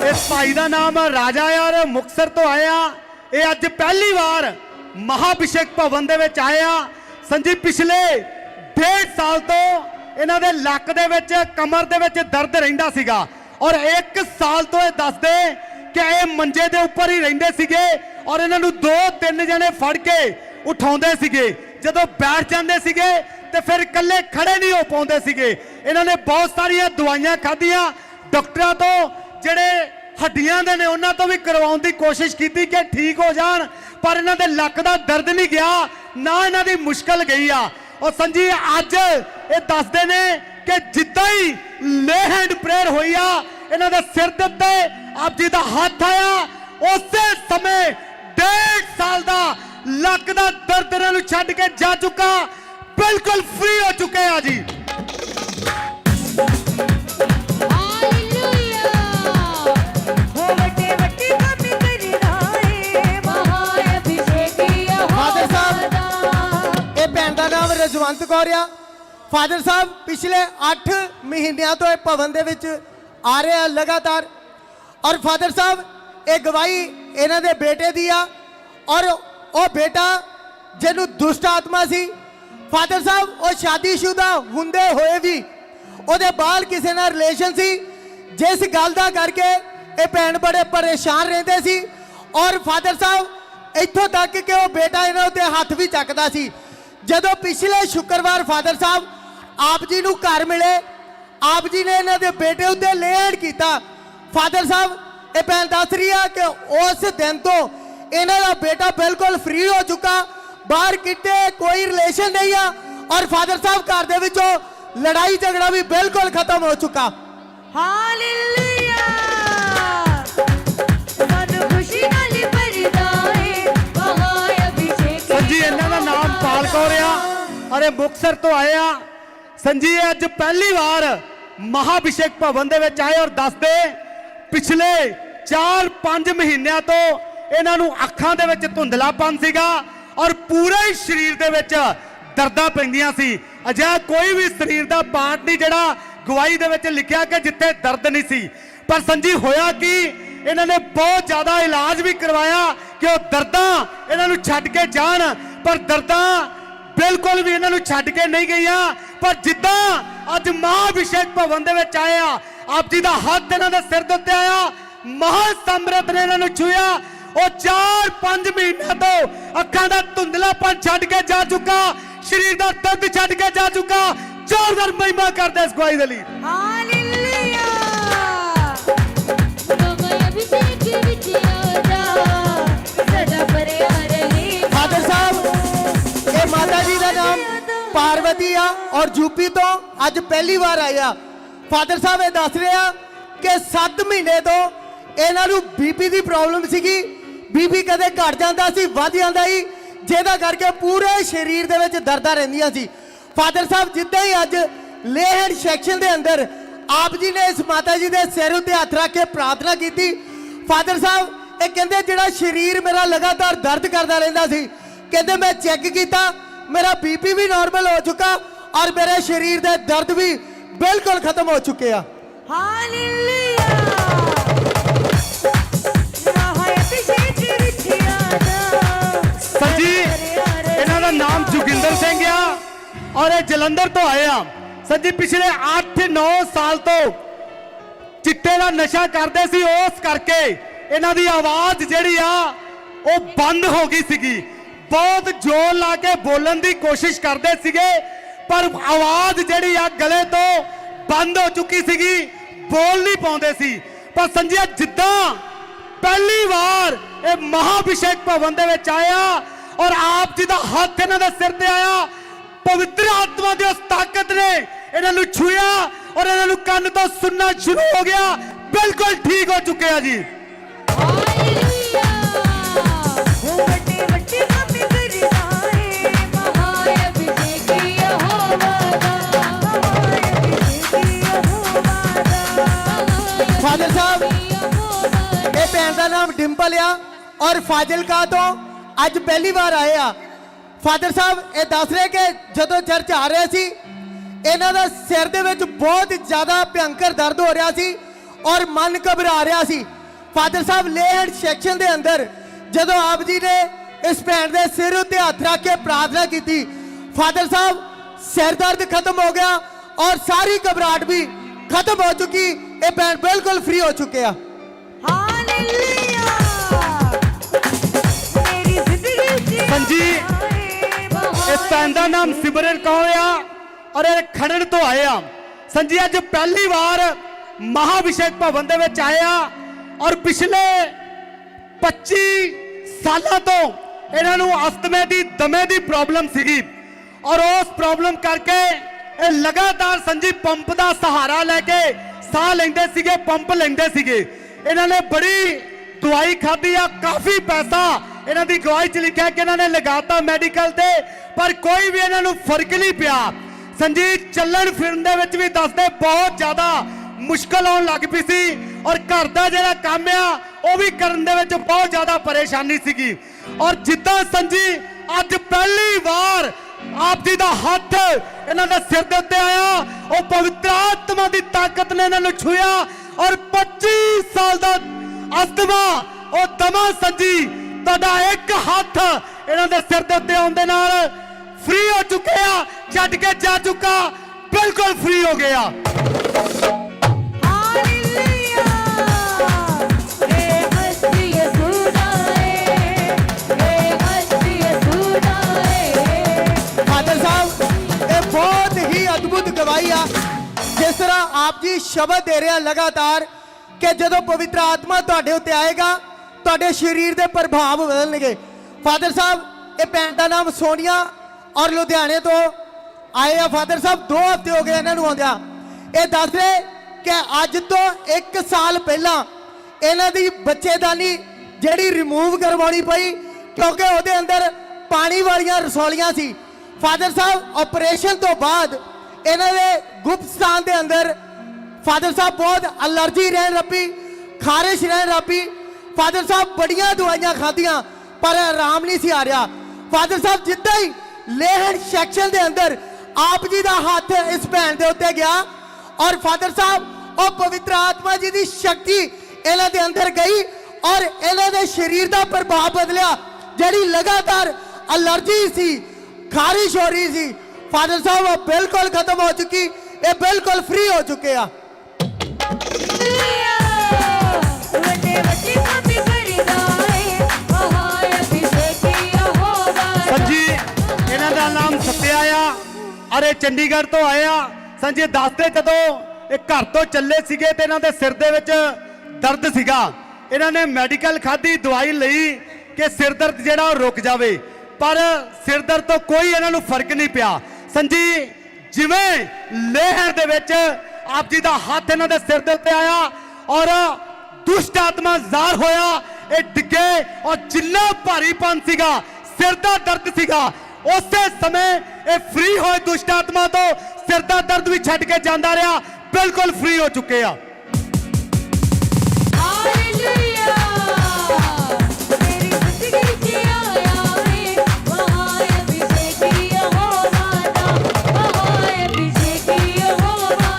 इस भाई का नाम राजा यार मुक्तसर तो आया। ये अज पहली बार महाभिषेक भवन दे विच आया। संजी पिछले 1.5 साल तो इन्हां दे लक दे विच कमर दे विच दर्द रहिंदा सीगा और 1 साल तो ये दसदे कि ये मंजे दे उपर ही रहिंदे सीगे और इन्हां नूं 2-3 जने फड़ के उठाउंदे सीगे। जदों बैठ जांदे सीगे ते फिर इकल्ले खड़े नहीं हो पाउंदे सीगे। इन्हां ने बहुत सारियां दवाइयां खाधियां डॉक्टरां तो, जिहड़े हड्डियां दे ने उन्हां तो भी करवाउण दी कोशिश की कि ठीक हो जाण, पर इन्हां दे लक दा दर्द नहीं गया ना इन्हां दी मुश्किल गई आ। और संजी अज ये दसदे ने कि जिद्दां ही ले हैंड प्रेयर होई आ इन्हां दे सिर दे उत्ते आप जी दा हाथ आया, उसे समय 1.5 साल दा लक दा दर्द इन्हां नूं छड्ड के जा चुका, बिल्कुल फ्री हो चुके हैं जी। रजवंत कौर आ फादर साहब पिछले 8 महीनों तो भवन दे विच आ रहे हैं लगातार। और फादर साहब ये गवाही इन्हां दे बेटे दी आ और वो बेटा जिन्हों दुष्ट आत्मा सी फादर साहब वो शादीशुदा हुंदे होए भी ओदे बाल किसी नाल रिलेशन सी, जिस गल दा करके ये भैन बड़े परेशान रहंदे सी। और फादर साहब इत्थों तक कि वो बेटा इन्हां उत्ते हथ भी चकदा सी। जदों पिछले शुक्रवार फादर साहब आप जी नूं घर मिले, आप जी ने इन्हां दे बेटे उत्ते लेहड़ कीता। फादर साहब ये भैन दस रही है कि उस दिन तो इन्हां दा बेटा बिल्कुल फ्री हो चुका, बाहर किते कोई रिलेशन नहीं है और फादर साहब घर दे विचों लड़ाई झगड़ा भी बिल्कुल खत्म हो चुका। हालेलुया सानू खुशी नाल भरदा है महाअभिषेक। संजी इन्हां दा नाम पाल कौर आ और ये मुक्तसर तो आया। संजी अज पहली बार महाभिषेक भवन दे विच आए और दसदे पिछले 4-5 महीनों तो इन्हां नूं अखां दे विच धुंधलापन सीगा और पूरे ही शरीर दे विच दर्दां पैंदियां सी। अजिहा कोई भी शरीर दा पार्ट नहीं जिहड़ा गवाही दे विच लिखिया कि जिथे दर्द नहीं सी। पर संजी होया कि इन्हां ने बहुत ज्यादा इलाज भी करवाया कि वो दर्दां इन्हां नूं छड्ड के जाण, पर दर्दां बिल्कुल भी इन्हां नूं छड्ड के नहीं गईयां। पर जिद्दां अज महाभिषेक भवन दे विच आया, आप जी दा हाथ इन्हां दे सिर दे उत्ते आया, महासमृत ने इन्हां नूं छूया, वो 4-5 महीनों तो अखां दा धुंधलापन छड्ड के जा चुका, शरीर दा दर्द छड्ड के जा चुका। जोरदार महिमा करदे इस गवाही दे लई। हालेलुया महाअभिषेक विच आजा सदा भरिया रहे। फादर साहब ये माता जी का नाम पार्वती आ और यूपी तो अज पहली बार आया। फादर साहब ये दस रहे हैं कि 7 महीने तो इन्हां नूं बीपी की प्रॉब्लम सीगी, बीपी कदे घट जांदा सी वध जांदा ही, जिहदा करके पूरे शरीर दे विच दर्दां रहिंदियां सी। फादर साहब जिद्दां ही अज लेहड़ सैक्शन दे अंदर आप जी ने इस माता जी दे सिर उत्ते हथ रख के प्रार्थना की। फादर साहब ये कहंदे जिहड़ा शरीर मेरा लगातार दर्द करदा रहिंदा सी, कहंदे मैं चेक किया मेरा बीपी भी नॉर्मल हो चुका और मेरे शरीर दे दर्द भी बिल्कुल खत्म हो चुके हैं। हालेलुया महाअभिषेक विच आजा। संजी इन्हां दा नाम जोगिंदर सिंह आ और ये जलंधर तो आए आ। संजी पिछले 8-9 साल तो चिट्टे का नशा करते सी, उस करके इन्हां दी आवाज जिहड़ी आ वो बंद हो गई सीगी। बहुत जोर ला के बोलन की कोशिश करते सीगे पर आवाज जिहड़ी आ गले तो बंद हो चुकी सीगी, बोल नहीं पाउंदे सी। पर संजी जिद्दां पहली बार ये महाभिषेक भवन दे विच आया और आप जी दा हाथ इन्हां दे सिर ते आया, पवित्र आत्मा की उस ताकत ने इन्हां नूं छूया और इन्हां नूं कन्न तो सुनना शुरू हो गया, बिल्कुल ठीक हो चुके हैं जी। हालेलुया वड्डे वड्डे काम करदा है महाअभिषेक यहोवा दा, महाअभिषेक यहोवा दा। फादर साहब ये भैन का नाम डिंपल आ और फाजिलका तो अज पहली बार आए आ। फादर साहब ये दस रहे कि जदों चर्च आ रहे सी इन्हां सिर दे विच बहुत ज़्यादा भयंकर दर्द हो रहा सी और मन घबरा रहा सी। ਫਾਦਰ ਸਾਹਿਬ ਲੇ ਹੈਂਡ ਸੈਕਸ਼ਨ ਦੇ ਅੰਦਰ ਜਦੋਂ ਆਪ ਜੀ ਨੇ ਇਸ ਭੈਣ ਦੇ ਸਿਰ ਉੱਤੇ ਹੱਥ ਰੱਖ ਕੇ ਪ੍ਰਾਰਥਨਾ ਕੀਤੀ, ਫਾਦਰ ਸਾਹਿਬ ਸਿਰ ਦਰਦ ਖਤਮ ਹੋ ਗਿਆ ਔਰ ਸਾਰੀ ਘਬਰਾਹਟ ਵੀ ਖਤਮ ਹੋ ਚੁੱਕੀ। ਇਹ ਭੈਣ ਬਿਲਕੁਲ ਫ੍ਰੀ ਹੋ ਚੁੱਕੇ ਆ। हालेलुया मेरी जिंदगी च संजी, आए बहार ਇਸ ਭੈਣ ਦਾ ਨਾਮ ਸਿਮਰਨ ਕੌਰ ਆ ਔਰ ਇਹ ਖਰੜ ਤੋਂ ਆਏ ਆ। ਸੰਜੀ ਅੱਜ ਪਹਿਲੀ ਵਾਰ ਮਹਾਭਿਸ਼ੇਕ ਭਵਨ ਦੇ ਵਿੱਚ ਆਏ ਆ ਔਰ ਪਿਛਲੇ 25 ਸਾਲਾਂ ਤੋਂ ਇਹਨਾਂ ਨੂੰ ਅਸਥਮੇ ਦੀ ਦਮੇ ਦੀ ਪ੍ਰੋਬਲਮ ਸੀਗੀ ਔਰ ਉਸ ਪ੍ਰੋਬਲਮ ਕਰਕੇ ਇਹ ਲਗਾਤਾਰ ਸੰਜੀ ਪੰਪ ਦਾ ਸਹਾਰਾ ਲੈ ਕੇ ਸਾਹ ਲੈਂਦੇ ਸੀਗੇ, ਪੰਪ ਲੈਂਦੇ ਸੀਗੇ। ਇਹਨਾਂ ਨੇ ਬੜੀ ਦਵਾਈ ਖਾਧੀ ਆ, ਕਾਫੀ ਪੈਸਾ ਇਹਨਾਂ ਦੀ ਗਵਾਹੀ ਚ ਲਿਖਿਆ ਕਿ ਇਹਨਾਂ ਨੇ ਲਗਾਤਾ ਮੈਡੀਕਲ ਤੇ, ਪਰ ਕੋਈ ਵੀ ਇਹਨਾਂ ਨੂੰ ਫਰਕ ਨਹੀਂ ਪਿਆ। ਸੰਜੀ ਚੱਲਣ ਫਿਰਨ ਦੇ ਵਿੱਚ ਵੀ ਦੱਸਦੇ ਬਹੁਤ ਜ਼ਿਆਦਾ ਮੁਸ਼ਕਲ ਆਉਣ ਲੱਗ ਪਈ ਸੀ ਔਰ ਘਰ ਦਾ ਜਿਹੜਾ ਕੰਮ ਆ ਉਹ ਵੀ ਕਰਨ ਦੇ ਵਿੱਚ ਬਹੁਤ ਜ਼ਿਆਦਾ ਪਰੇਸ਼ਾਨੀ ਸੀਗੀ। ਔਰ ਜਿੱਦਾਂ ਸੰਜੀ ਅੱਜ ਪਹਿਲੀ ਵਾਰ ਆਪ ਜੀ ਦਾ ਹੱਥ ਇਹਨਾਂ ਦੇ ਸਿਰ ਦੇ ਉੱਤੇ ਆਇਆ, ਉਹ ਪਵਿੱਤਰ ਆਤਮਾ ਦੀ ਤਾਕਤ ਨੇ ਇਹਨਾਂ ਨੂੰ ਛੂਇਆ ਔਰ 25 ਸਾਲ ਦਾ ਅਸਥਮਾ ਉਹ ਦਮਾ ਸੰਜੀ ਤੁਹਾਡਾ ਇੱਕ ਹੱਥ ਇਹਨਾਂ ਦੇ ਸਿਰ ਦੇ ਉੱਤੇ ਆਉਣ ਦੇ ਨਾਲ ਫ੍ਰੀ ਹੋ ਚੁੱਕੇ ਆ, ਛੱਡ ਕੇ ਜਾ ਚੁੱਕਾ, ਬਿਲਕੁਲ ਫ੍ਰੀ ਹੋ ਗਿਆ। हालेलुया रे हस्ती सुनाए ਫਾਦਰ ਸਾਹਿਬ ਇਹ ਬਹੁਤ ਹੀ ਅਦਭੁਤ ਗਵਾਹੀ ਆ। ਜਿਸ ਤਰ੍ਹਾਂ ਆਪ ਜੀ ਸ਼ਬਦ ਦੇ ਰਹੇ ਆ ਲਗਾਤਾਰ ਕਿ ਜਦੋਂ ਪਵਿੱਤਰ ਆਤਮਾ ਤੁਹਾਡੇ ਉੱਤੇ ਆਏਗਾ ਤੁਹਾਡੇ ਸਰੀਰ ਦੇ ਪ੍ਰਭਾਵ ਬਦਲਣਗੇ। ਫਾਦਰ ਸਾਹਿਬ ਇਹ ਭੈਣ ਦਾ ਨਾਮ ਸੋਨੀਆ ਔਰ ਲੁਧਿਆਣੇ ਤੋਂ ਆਏ ਆ। ਫਾਦਰ ਸਾਹਿਬ 2 ਹਫ਼ਤੇ ਹੋ ਗਏ ਇਹਨਾਂ ਨੂੰ ਆਉਂਦਿਆਂ। ਇਹ ਦੱਸ ਰਹੇ ਕਿ ਅੱਜ ਤੋਂ 1 ਸਾਲ ਪਹਿਲਾਂ ਇਹਨਾਂ ਦੀ ਬੱਚੇਦਾਨੀ ਜਿਹੜੀ ਰਿਮੂਵ ਕਰਵਾਉਣੀ ਪਈ ਕਿਉਂਕਿ ਉਹਦੇ ਅੰਦਰ ਪਾਣੀ ਵਾਲੀਆਂ ਰਸੌਲੀਆਂ ਸੀ। ਫਾਦਰ ਸਾਹਿਬ ਆਪਰੇਸ਼ਨ ਤੋਂ ਬਾਅਦ ਇਹਨਾਂ ਦੇ ਗੁਪਤ ਸਥਾਨ ਦੇ ਅੰਦਰ ਫਾਦਰ ਸਾਹਿਬ ਬਹੁਤ ਅਲਰਜੀ ਰਹਿਣ ਲੱਪੀ, ਖਾਰਿਸ਼ ਰਹਿਣ ਲੱਪੀ। ਫਾਦਰ ਸਾਹਿਬ ਬੜੀਆਂ ਦਵਾਈਆਂ ਖਾਧੀਆਂ ਪਰ ਆਰਾਮ ਨਹੀਂ ਸੀ ਆ ਰਿਹਾ। ਫਾਦਰ ਸਾਹਿਬ ਜਿੱਦਾਂ ਹੀ ਲੇਹੜ ਸੈਕਸ਼ਨ ਦੇ ਅੰਦਰ ਆਪ ਜੀ ਦਾ ਹੱਥ ਇਸ ਭੈਣ ਦੇ ਉੱਤੇ ਗਿਆ ਔਰ ਫਾਦਰ ਸਾਹਿਬ ਉਹ ਪਵਿੱਤਰ ਆਤਮਾ ਜੀ ਦੀ ਸ਼ਕਤੀ ਇਹਨਾਂ ਦੇ ਅੰਦਰ ਗਈ ਔਰ ਇਹਨਾਂ ਦੇ ਸਰੀਰ ਦਾ ਪ੍ਰਭਾਵ ਬਦਲਿਆ। ਜਿਹੜੀ ਲਗਾਤਾਰ ਅਲਰਜੀ ਸੀ, ਖਾਰਿਸ਼ ਹੋ ਰਹੀ ਸੀ, ਫਾਦਰ ਸਾਹਿਬ ਉਹ ਬਿਲਕੁਲ ਖਤਮ ਹੋ ਚੁੱਕੀ। ਇਹ ਬਿਲਕੁਲ ਫ੍ਰੀ ਹੋ ਚੁੱਕੇ ਆ। वटे वटे काफी करिदाए महाय अभिषेकी यहोवा ਸੰਜੀ ਇਹਨਾਂ ਦਾ ਨਾਮ ਸੱਤਿਆ ਆ ਅਰੇ ਚੰਡੀਗੜ੍ਹ ਤੋਂ ਆਏ ਆ। ਸੰਜੀ ਦੱਸਦੇ ਜਦੋਂ ਇਹ ਘਰ ਤੋਂ ਚੱਲੇ ਸੀਗੇ ਤੇ ਇਹਨਾਂ ਦੇ ਸਿਰ ਦੇ ਵਿੱਚ ਦਰਦ ਸੀਗਾ। ਇਹਨਾਂ ਨੇ ਮੈਡੀਕਲ ਖਾਧੀ, ਦਵਾਈ ਲਈ ਕਿ ਸਿਰ ਦਰਦ ਜਿਹੜਾ ਉਹ ਰੁਕ ਜਾਵੇ, ਪਰ ਸਿਰ ਦਰਦ ਤੋਂ ਕੋਈ ਇਹਨਾਂ ਨੂੰ ਫਰਕ ਨਹੀਂ ਪਿਆ। ਸੰਜੀ ਜਿਵੇਂ ਲਹਿਰ ਦੇ ਵਿੱਚ ਆਪ ਜੀ ਦਾ ਹੱਥ ਇਹਨਾਂ ਦੇ ਸਿਰ ਦੇ ਉੱਤੇ ਆਇਆ ਔਰ ਦੁਸ਼ਟ ਆਤਮਾ ਜ਼ਾਹਰ ਹੋਇਆ, ਇਹ ਡਿੱਗੇ ਔਰ ਜਿੰਨਾ ਭਾਰੀਪਨ ਸੀਗਾ, ਸਿਰ ਦਾ ਦਰਦ ਸੀਗਾ, ਉਸੇ ਸਮੇਂ ਇਹ ਫ੍ਰੀ ਹੋਏ ਦੁਸ਼ਟ ਆਤਮਾ ਤੋਂ। ਸਿਰ ਦਾ ਦਰਦ ਵੀ ਛੱਡ ਕੇ ਜਾਂਦਾ ਰਿਹਾ, ਬਿਲਕੁਲ ਫ੍ਰੀ ਹੋ ਚੁੱਕੇ ਆ। हालेलुया मेरी जिंदगी च आया है महाय अभिषेकी यहोवा महाय अभिषेकी यहोवा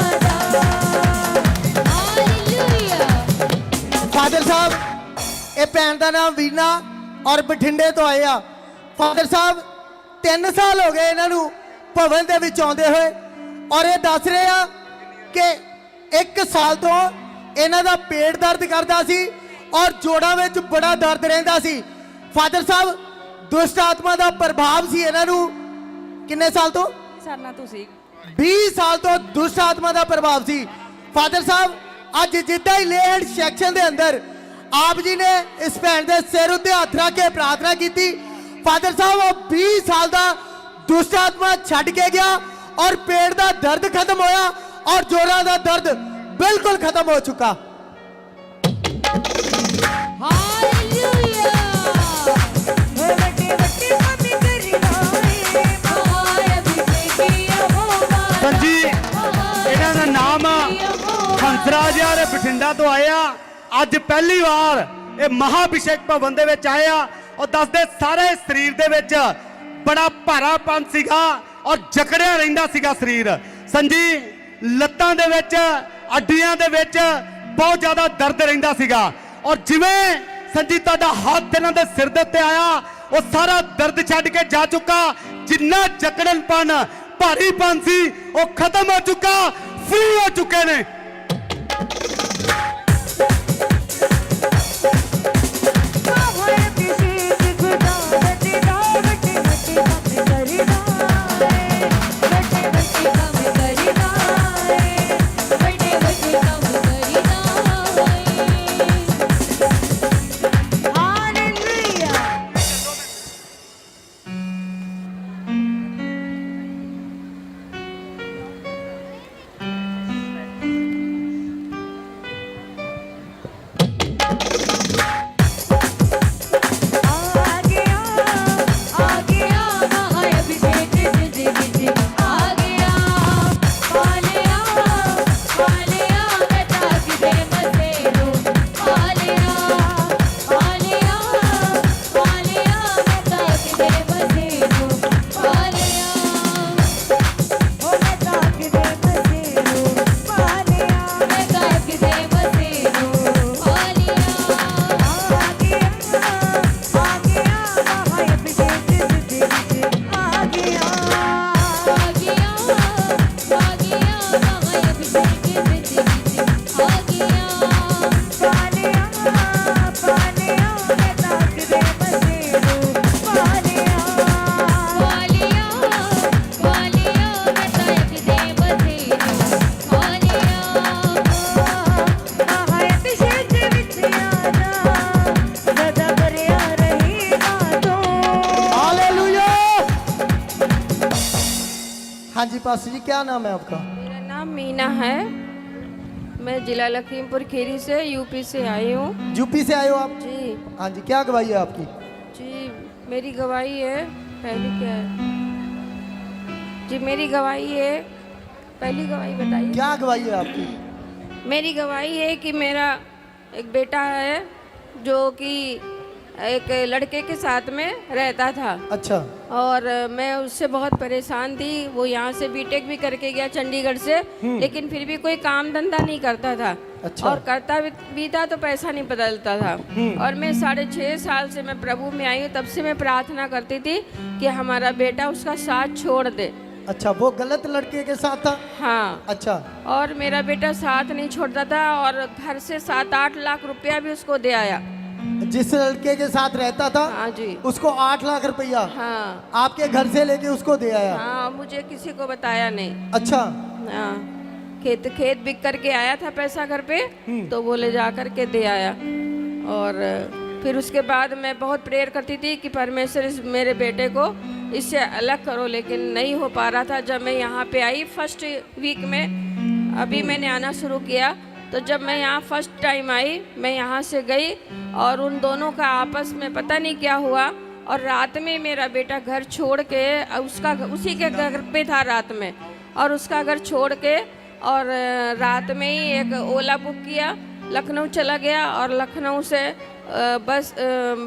हालेलुया ਫਾਦਰ ਸਾਹਿਬ ਇਹ ਭੈਣ ਦਾ ਨਾਮ ਵੀਨਾ ਔਰ ਬਠਿੰਡੇ ਤੋਂ ਆਏ ਆ। ਫਾਦਰ ਸਾਹਿਬ 3 ਸਾਲ ਹੋ ਗਏ ਇਹਨਾਂ ਨੂੰ ਭਵਨ ਦੇ ਵਿੱਚ ਆਉਂਦੇ ਹੋਏ ਔਰ ਇਹ ਦੱਸ ਰਹੇ ਆ ਕਿ 1 ਸਾਲ ਤੋਂ ਇਹਨਾਂ ਦਾ ਪੇਟ ਦਰਦ ਕਰਦਾ ਸੀ ਔਰ ਜੋੜਾਂ ਵਿੱਚ ਬੜਾ ਦਰਦ ਰਹਿੰਦਾ ਸੀ। ਫਾਦਰ ਸਾਹਿਬ ਦੁਸ਼ਟ ਆਤਮਾ ਦਾ ਪ੍ਰਭਾਵ ਸੀ ਇਹਨਾਂ ਨੂੰ ਕਿੰਨੇ ਸਾਲ ਤੋਂ? ਸਾਲਾਂ ਤੋਂ ਸੀ 20 ਸਾਲ ਤੋਂ ਦੁਸ਼ਟ ਆਤਮਾ ਦਾ ਪ੍ਰਭਾਵ ਸੀ। ਫਾਦਰ ਸਾਹਿਬ ਅੱਜ ਜਿੱਦਾਂ ਹੀ ਲੇਹੜ ਸੈਕਸ਼ਨ ਦੇ ਅੰਦਰ ਆਪ ਜੀ ਨੇ ਇਸ ਭੈਣ ਦੇ ਸਿਰ ਉੱਤੇ ਹੱਥ ਰੱਖ ਕੇ ਪ੍ਰਾਰਥਨਾ ਕੀਤੀ, ਫਾਦਰ ਸਾਹਿਬ ਉਹ 20 ਸਾਲ ਦਾ ਦੁਸ਼ਟ ਆਤਮਾ ਛੱਡ ਕੇ ਗਿਆ ਔਰ ਪੇਟ ਦਾ ਦਰਦ ਖਤਮ ਹੋਇਆ ਔਰ ਜੋੜਾਂ ਦਾ ਦਰਦ ਬਿਲਕੁਲ ਖਤਮ ਹੋ ਚੁੱਕਾ। हालेलुया वटे वटे काफी करिदाए महाय अभिषेकी यहोवा ਸੰਜੀ ਇਹਨਾਂ ਦਾ ਨਾਮ ਹੰਸਰਾਜ ਆ, ਬਠਿੰਡਾ ਤੋਂ ਆਏ ਆ। ਅੱਜ ਪਹਿਲੀ ਵਾਰ ਇਹ ਮਹਾਭਿਸ਼ੇਕ ਭਵਨ ਦੇ ਵਿੱਚ ਆਏ ਆ ਔਰ ਦੱਸਦੇ ਸਾਰੇ ਸਰੀਰ ਦੇ ਵਿੱਚ ਬੜਾ ਭਾਰਾਪਨ ਸੀਗਾ ਔਰ ਜਕੜਿਆ ਰਹਿੰਦਾ ਸੀਗਾ ਸਰੀਰ। ਸੰਜੀ ਲੱਤਾਂ ਦੇ ਵਿੱਚ, ਅੱਡੀਆਂ ਦੇ ਵਿੱਚ ਬਹੁਤ ਜ਼ਿਆਦਾ ਦਰਦ ਰਹਿੰਦਾ ਸੀਗਾ ਔਰ ਜਿਵੇਂ ਸੰਜੀਤਾ ਦਾ ਹੱਥ ਇਹਨਾਂ ਦੇ ਸਿਰ ਦੇ ਉੱਤੇ ਆਇਆ ਉਹ ਸਾਰਾ ਦਰਦ ਛੱਡ ਕੇ ਜਾ ਚੁੱਕਾ ਜਿੰਨਾ ਜਕੜਨਪਨ ਭਾਰੀਪਨ ਸੀ ਉਹ ਖਤਮ ਹੋ ਚੁੱਕਾ ਫ੍ਰੀ ਹੋ ਚੁੱਕੇ ਨੇ हाँ जी पास्टर जी, क्या नाम है आपका? मेरा नाम मीना है। मैं जिला लखीमपुर खीरी से यूपी से आई हूँ। यूपी से आए हो आप? जी हाँ जी, क्या गवाही है आपकी? जी मेरी गवाही है। पहली क्या है जी? मेरी गवाही है। पहली गवाही बताइए। क्या गवाही है आपकी? मेरी गवाही है कि मेरा एक बेटा है जो कि एक लड़के के साथ में रहता था अच्छा। और मैं उससे बहुत परेशान थी। वो यहाँ से बीटेक भी करके गया चंडीगढ़ से, लेकिन फिर भी कोई काम धंधा नहीं करता था। अच्छा। और करता भी था तो पैसा नहीं बदलता था। और मैं 6.5 साल से मैं प्रभु में आई हूँ, तब से मैं प्रार्थना करती थी कि हमारा बेटा उसका साथ छोड़ दे। अच्छा, वो गलत लड़के के साथ था? हाँ। अच्छा। और मेरा बेटा साथ नहीं छोड़ता था और घर से 7-8 लाख रुपया भी उसको दे आया। जिस लड़के के साथ रहता था हाँ जी, उसको 8 लाख रुपया हाँ आपके घर से लेके उसको दे आया? हाँ, मुझे किसी को बताया नहीं। अच्छा। हाँ, खेत बिक करके आया था पैसा घर पे, तो वो ले जा करके दे आया। और फिर उसके बाद मैं बहुत प्रेयर करती थी कि परमेश्वर इस मेरे बेटे को इससे अलग करो, लेकिन नहीं हो पा रहा था। जब मैं यहाँ पे आई फर्स्ट वीक में, अभी मैंने आना शुरू किया, तो जब मैं यहाँ फर्स्ट टाइम आई, मैं यहाँ से गई और उन दोनों का आपस में पता नहीं क्या हुआ। और रात में मेरा बेटा घर छोड़ के उसी के घर पे था रात में, और उसका घर छोड़ के और रात में ही एक ओला बुक किया, लखनऊ चला गया और लखनऊ से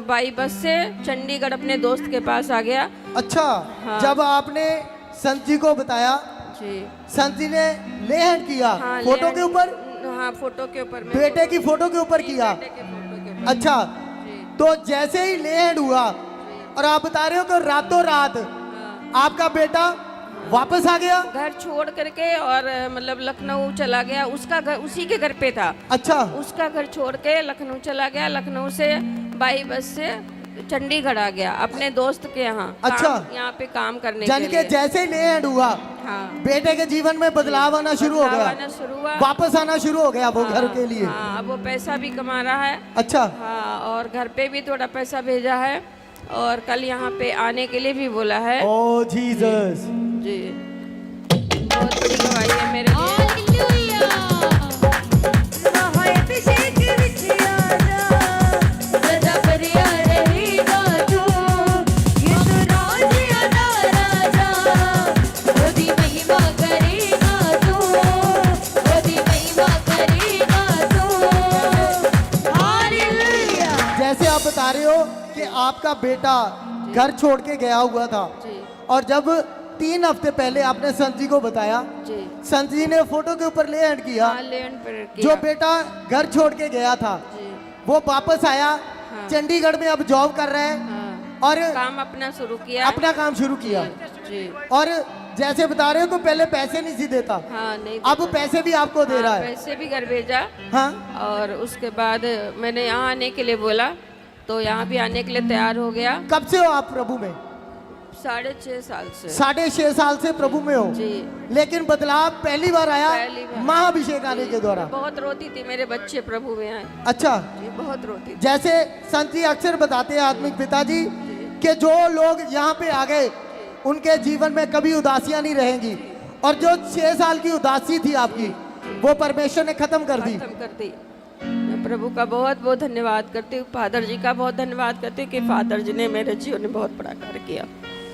बाई बस से चंडीगढ़ अपने दोस्त के पास आ गया। अच्छा। हाँ। जब आपने संत जी को बताया, जी संत जी ने ले हैंड किया? हाँ, फोटो के ऊपर? हाँ, फोटो के ऊपर। बेटे की फोटो के ऊपर किया? बेटे के फोटो के ऊपर। अच्छा। तो जैसे ही ले हैंड हुआ और आप बता रहे हो कि रातों रात आपका बेटा वापस आ गया? घर छोड़ करके और मतलब लखनऊ चला गया। उसका घर उसी के घर पे था। अच्छा। उसका घर छोड़ के लखनऊ चला गया, लखनऊ से बाई बस से चंडीगढ़ आ गया अपने दोस्त के यहाँ। अच्छा। यहाँ पे काम करने जन के के लिए। जैसे ही ले हैंड हुआ, हाँ, बेटे के जीवन में बदलाव आना शुरू हो बदलाव आना गया, शुरू हुआ। वापस आना शुरू हो गया वो हाँ, घर के लिए? हाँ, अब वो पैसा भी कमा रहा है। अच्छा। हाँ, और घर पे भी थोड़ा पैसा भेजा है और कल यहाँ पे आने के लिए भी बोला है। ओ जीसस। जी, बहुत बड़ी गवाही है मेरे लिए। हालेलुया। महाअभिषेक विच आजा, सदा बरिया रहेगा तू। यीशु राज अदा राजा, ओदी महिमा करेगा तू, ओदी महिमा करेगा तू। हालेलुया। जैसे आप बता रहे हो कि आपका बेटा घर छोड़ के गया हुआ था, जी और जब 3 हफ्ते पहले आपने संत जी को बताया, जी। संत जी ने फोटो के ऊपर ले हैंड किया। हाँ, लैंड पर जो किया। बेटा घर छोड़ के गया था, जी वो वापस आया, हाँ। चंडीगढ़ में अब जॉब कर रहे हैं हाँ, और काम अपना शुरू किया। अपना काम शुरू किया। जी और जैसे बता रहे हो तो पहले पैसे नहीं सी देता, हाँ, नहीं अब देता। पैसे भी आपको दे हाँ, रहा है। पैसे भी घर भेजा। हाँ और उसके बाद मैंने यहाँ आने के लिए बोला, तो यहाँ भी आने के लिए तैयार हो गया। कब से हो आप प्रभु में? 6.5 साल से। 6.5 साल से प्रभु में हो, जी लेकिन बदलाव पहली बार आया पहली बार। महाअभिषेक आने के द्वारा। बहुत रोती थी, मेरे बच्चे प्रभु में आए। अच्छा, जी बहुत रोती थी। जैसे संत जी अक्सर बताते हैं आत्मिक पिताजी कि जो लोग यहाँ पे आ गए उनके जीवन में कभी उदासियां नहीं रहेंगी, और जो 6 साल की उदासी थी आपकी वो परमेश्वर ने खत्म कर दी। खत्म कर दी। मैं प्रभु का बहुत बहुत धन्यवाद करती हूँ, फादर जी का बहुत धन्यवाद करती हूँ कि फादर जी ने मेरे जीवन में बहुत बड़ा कार्य किया।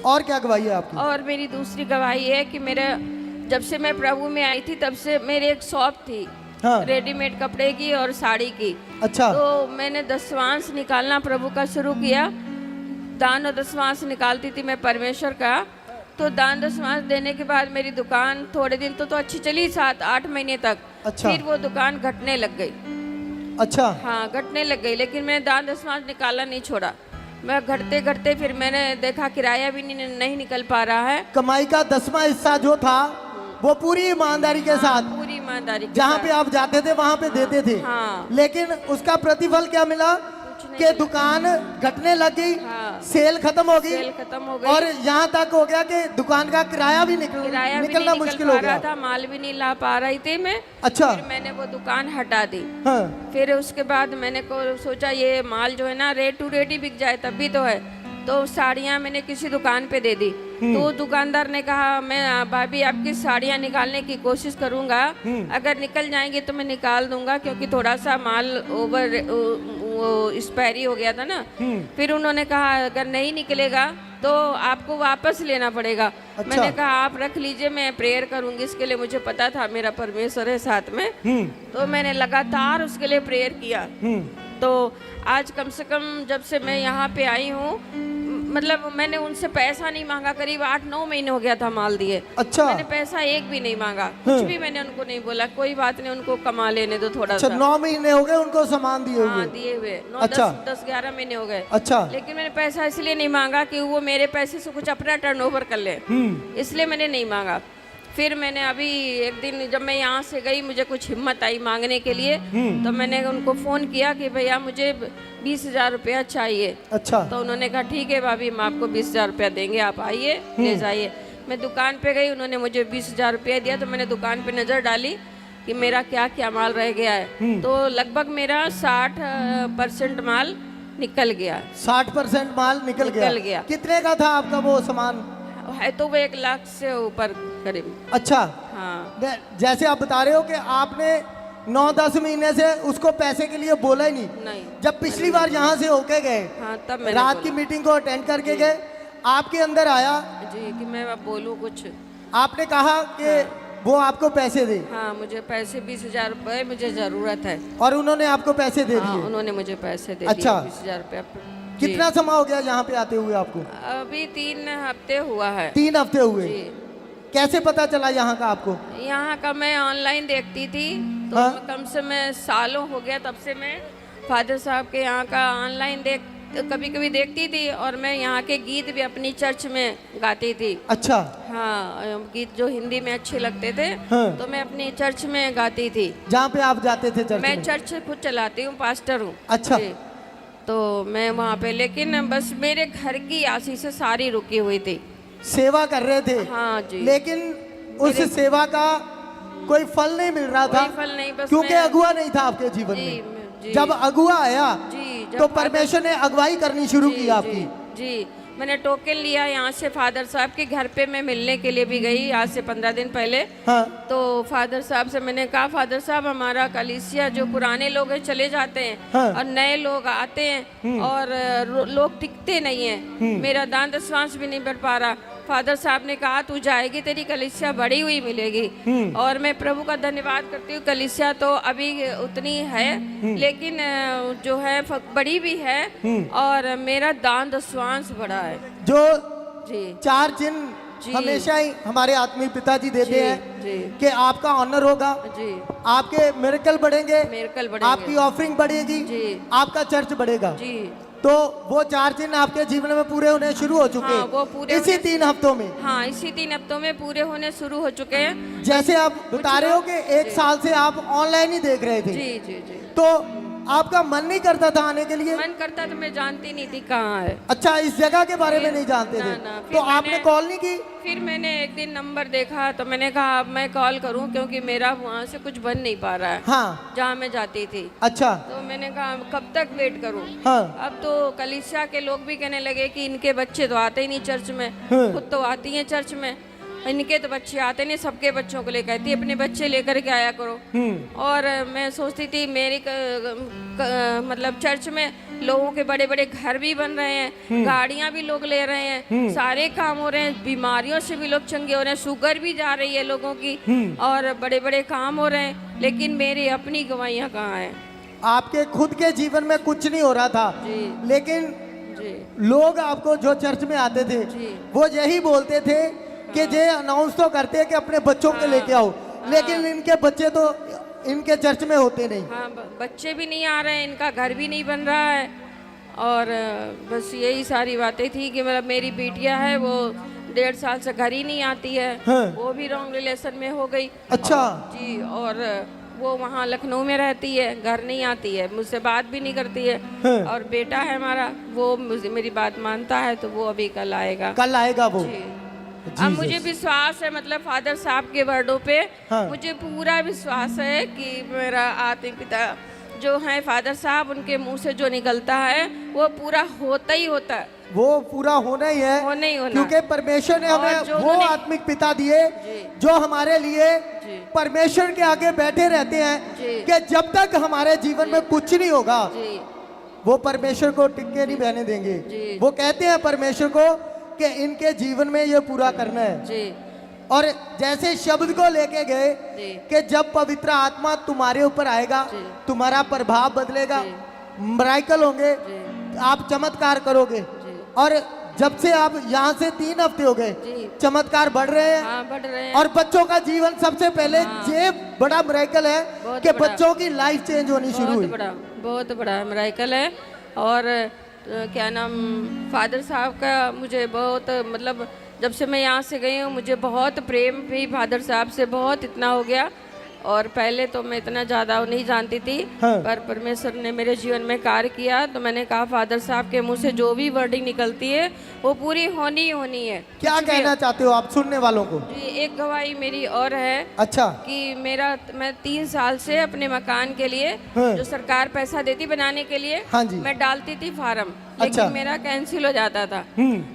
और क्या गवाही है आपकी? और मेरी दूसरी गवाही है कि मेरा जब से मैं प्रभु में आई थी तब से मेरे एक शॉप थी, हाँ। रेडीमेड कपड़े की और साड़ी की। अच्छा, तो मैंने दशवांश निकालना प्रभु का शुरू किया। दान और दशवांश निकालती थी मैं परमेश्वर का। तो दान दशवांश देने के बाद मेरी दुकान थोड़े दिन तो अच्छी चली, 7-8 महीने तक। अच्छा। फिर वो दुकान घटने लग गई। अच्छा, हाँ घटने लग गई, लेकिन मैंने दान दशवांश निकालना नहीं छोड़ा। मैं घटते घटते फिर मैंने देखा किराया भी नहीं निकल पा रहा है। कमाई का 10वां हिस्सा जो था वो पूरी ईमानदारी के साथ पूरी ईमानदारी के जहाँ साथ। पे आप जाते थे वहाँ पे देते थे, हाँ। लेकिन उसका प्रतिफल क्या मिला नहीं कि दुकान घटने लग गई, हाँ। सेल खत्म हो गई, सेल खत्म हो गई। और यहाँ तक हो गया कि दुकान का किराया भी किराया भी निकलना नहीं मुश्किल निकल हो पा रहा गया। था, माल भी नहीं ला पा रही थी मैं। अच्छा, फिर मैंने वो दुकान हटा दी। हाँ, फिर उसके बाद मैंने को सोचा ये माल जो है ना रेट टू रेट ही बिक जाए तब भी तो है। तो साड़ियाँ मैंने किसी दुकान पे दे दी। तो दुकानदार ने कहा मैं भाभी आपकी साड़ियाँ निकालने की कोशिश करूँगा, अगर निकल जाएंगी तो मैं निकाल दूंगा, क्योंकि थोड़ा सा माल ओवर वो एक्सपायरी हो गया था ना। फिर उन्होंने कहा अगर नहीं निकलेगा तो आपको वापस लेना पड़ेगा। अच्छा। मैंने कहा आप रख लीजिए, मैं प्रेयर करूंगी इसके लिए, मुझे पता था मेरा परमेश्वर है साथ में। तो मैंने लगातार उसके लिए प्रेयर किया। तो आज कम से कम जब से मैं यहाँ पे आई हूँ, मतलब मैंने उनसे पैसा नहीं मांगा, करीब 8-9 महीने हो गया था माल दिए। अच्छा, मैंने पैसा एक भी नहीं मांगा, कुछ भी मैंने उनको नहीं बोला, कोई बात नहीं, उनको कमा लेने दो थोड़ा अच्छा, सा। 9 महीने हो गए उनको सामान दिए हाँ हुए। दिए हुए 9, अच्छा। 10-11 महीने हो गए। अच्छा, लेकिन मैंने पैसा इसलिए नहीं मांगा कि वो मेरे पैसे से कुछ अपना टर्नओवर कर ले, इसलिए मैंने नहीं मांगा। फिर मैंने अभी एक दिन जब मैं यहाँ से गई, मुझे कुछ हिम्मत आई मांगने के लिए, तो मैंने उनको फ़ोन किया कि भैया मुझे 20,000 रुपया चाहिए। अच्छा, तो उन्होंने कहा ठीक है भाभी, हम आपको 20,000 रुपया देंगे, आप आइए ले जाइए। मैं दुकान पे गई, उन्होंने मुझे 20,000 रुपया दिया। तो मैंने दुकान पे नज़र डाली कि मेरा क्या क्या माल रह गया है। तो लगभग मेरा 60% माल निकल गया। 60% माल निकल निकल गया। कितने का था आपका वो सामान? है तो वो 1 लाख से ऊपर करीब। अच्छा, हाँ जैसे आप बता रहे हो कि आपने 9-10 महीने से उसको पैसे के लिए बोला ही नहीं। नहीं। जब पिछली बार यहाँ से होके गए, हाँ तब मैंने रात की बोला। मीटिंग को अटेंड करके गए, आपके अंदर आया, जी कि मैं अब बोलूँ कुछ। आपने कहा कि वो आपको पैसे दे, हाँ मुझे पैसे 20,000 रुपये मुझे ज़रूरत है। और उन्होंने आपको पैसे दे हाँ दिए। उन्होंने मुझे पैसे दे अच्छा। दिए 20,000 रुपया। जी। कितना समय हो गया यहाँ पे आते हुए आपको? अभी 3 हफ्ते हुआ है। 3 हफ्ते हुए। जी। कैसे पता चला यहाँ का आपको? यहाँ का मैं ऑनलाइन देखती थी, तो हाँ? कम से मैं सालों हो गया तब से मैं फादर साहब के यहाँ का ऑनलाइन कभी कभी देखती थी, और मैं यहाँ के गीत भी अपनी चर्च में गाती थी। अच्छा, हाँ गीत जो हिंदी में अच्छे लगते थे, हाँ। तो मैं अपनी चर्च में गाती थी। जहाँ पे आप जाते थे चर्च मैं में? चर्च खुद चलाती हूँ, पास्टर हूँ। अच्छा। जी। तो मैं वहाँ पे, लेकिन बस मेरे घर की आशीष से सारी रुकी हुई थी। सेवा कर रहे थे, हाँ जी। लेकिन उस सेवा का कोई फल नहीं मिल रहा था, कोई फल नहीं, बस क्योंकि मैं- अगुआ नहीं था आपके जीवन जी, में। जी। जब अगुआ आया जी, जब तो फादर- परमेश्वर ने अगुवाई करनी शुरू की आपकी। जी मैंने टोकन लिया यहाँ से, फादर साहब के घर पे मैं मिलने के लिए भी गई आज से 15 दिन पहले। हाँ, तो फादर साहब से मैंने कहा फादर साहब हमारा कलीसिया जो पुराने लोग हैं चले जाते हैं, हाँ। और नए लोग आते हैं, और लोग टिकते नहीं हैं, मेरा दान दशवांश भी नहीं बढ़ पा रहा। फादर साहब ने कहा तू जाएगी, तेरी कलीसिया बड़ी हुई मिलेगी। और मैं प्रभु का धन्यवाद करती हूँ, कलीसिया तो अभी उतनी है, लेकिन जो है बड़ी भी है, और मेरा दान दशवांश बड़ा है। जो जी 4 चिन्ह जी। हमेशा ही हमारे आत्मिक पिताजी देते जी, हैं जी। कि आपका ऑनर होगा, जी आपके मिरेकल बढ़ेंगे, मिरेकल बढ़ेंगे। आपकी ऑफरिंग बढ़ेगी, जी। आपका चर्च बढ़ेगा। जी तो वो 4 चिन्ह आपके जीवन में पूरे होने शुरू हो चुके हाँ, वो पूरे इसी होने- 3 हफ्तों में। हाँ, इसी 3 हफ्तों में पूरे होने शुरू हो चुके हैं। जैसे आप बता रहे हो कि 1 जी। साल से आप ऑनलाइन ही देख रहे थे, जी जी जी। तो आपका मन नहीं करता था आने के लिए? मन करता तो मैं जानती नहीं थी कहाँ है। अच्छा, इस जगह के बारे में फिर- नहीं जानते ना, थे, ना, तो फिर आपने मैंने- कॉल नहीं की? फिर मैंने एक दिन नंबर देखा तो मैंने कहा अब मैं कॉल करूं, क्योंकि मेरा वहाँ से कुछ बन नहीं पा रहा है हाँ। जहाँ मैं जाती थी। अच्छा। तो मैंने कहा कब तक वेट करूं। हाँ। अब तो कलीसिया के लोग भी कहने लगे कि इनके बच्चे तो आते ही नहीं चर्च में, हाँ। खुद तो आती हैं चर्च में, इनके तो बच्चे आते नहीं, सबके बच्चों को ले कहती है अपने बच्चे लेकर के आया करो। और मैं सोचती थी मेरी मतलब चर्च में लोगों के बड़े बड़े घर भी बन रहे हैं, गाड़ियां भी लोग ले रहे हैं, सारे काम हो रहे हैं, बीमारियों से भी लोग चंगे हो रहे हैं, शुगर भी जा रही है लोगों की, और बड़े बड़े काम हो रहे हैं, लेकिन मेरी अपनी गवाहियाँ कहाँ हैं? आपके खुद के जीवन में कुछ नहीं हो रहा था, जी लेकिन जी लोग आपको जो चर्च में आते थे जी। वो यही बोलते थे कि ये अनाउंस तो करते कि अपने बच्चों के लेके आओ, लेकिन इनके बच्चे तो इनके चर्च में होते नहीं। हाँ, बच्चे भी नहीं आ रहे हैं, इनका घर भी नहीं बन रहा है, और बस यही सारी बातें थी कि मतलब मेरी बिटिया है वो 1.5 साल से घर ही नहीं आती है। हाँ। वो भी रॉन्ग रिलेशन में हो गई। अच्छा। जी, और वो वहाँ लखनऊ में रहती है, घर नहीं आती है, मुझसे बात भी नहीं करती है। हाँ। और बेटा है हमारा, वो मेरी बात मानता है, तो वो अभी कल आएगा। कल आएगा वो। जी। अब मुझे विश्वास है, मतलब फादर साहब के वर्डों पे हाँ। मुझे पूरा विश्वास है कि मेरा आत्मिक पिता जो है फादर साहब, उनके मुंह से जो निकलता है वो पूरा होता ही होता है, वो पूरा होना ही है, होना ही होना। क्योंकि परमेश्वर ने और हमें जो वो उन्होंने- आत्मिक पिता दिए जी। जो हमारे लिए जी। परमेश्वर के आगे बैठे रहते हैं जी। कि जब तक हमारे जीवन में कुछ नहीं होगा जी वो परमेश्वर को टिके नहीं बहने देंगे। जी। वो कहते हैं परमेश्वर को कि इनके जीवन में ये पूरा करना है। जी और जैसे शब्द को लेके गए जी। कि जब पवित्र आत्मा तुम्हारे ऊपर आएगा जी। तुम्हारा प्रभाव बदलेगा, जी। मिराकल होंगे, जी। आप चमत्कार करोगे। जी। और जब से आप यहाँ से 3 हफ्ते हो गए जी। चमत्कार बढ़ रहे हैं, हाँ, बढ़ रहे हैं। और बच्चों का जीवन सबसे पहले हाँ। ये बड़ा मिराकल है बहुत कि बड़ा। बच्चों की लाइफ चेंज होनी शुरू हुई। बहुत बड़ा मिराकल है। और क्या नाम, फादर साहब का मुझे बहुत, मतलब जब से मैं यहाँ से गई हूँ मुझे बहुत प्रेम भी फादर साहब से बहुत इतना हो गया। और पहले तो मैं इतना ज़्यादा नहीं जानती थी, हाँ। पर परमेश्वर ने मेरे जीवन में कार्य किया, तो मैंने कहा फादर साहब के मुंह से जो भी वर्डिंग निकलती है वो पूरी होनी ही होनी है। क्या कुछ भी- कहना चाहते हो आप सुनने वालों को? जी, एक गवाही मेरी और है अच्छा। कि मैं 3 साल से अपने मकान के लिए हाँ। जो सरकार पैसा देती बनाने के लिए, हाँ जी। मैं डालती थी फार्म, अच्छा। लेकिन मेरा कैंसिल हो जाता था।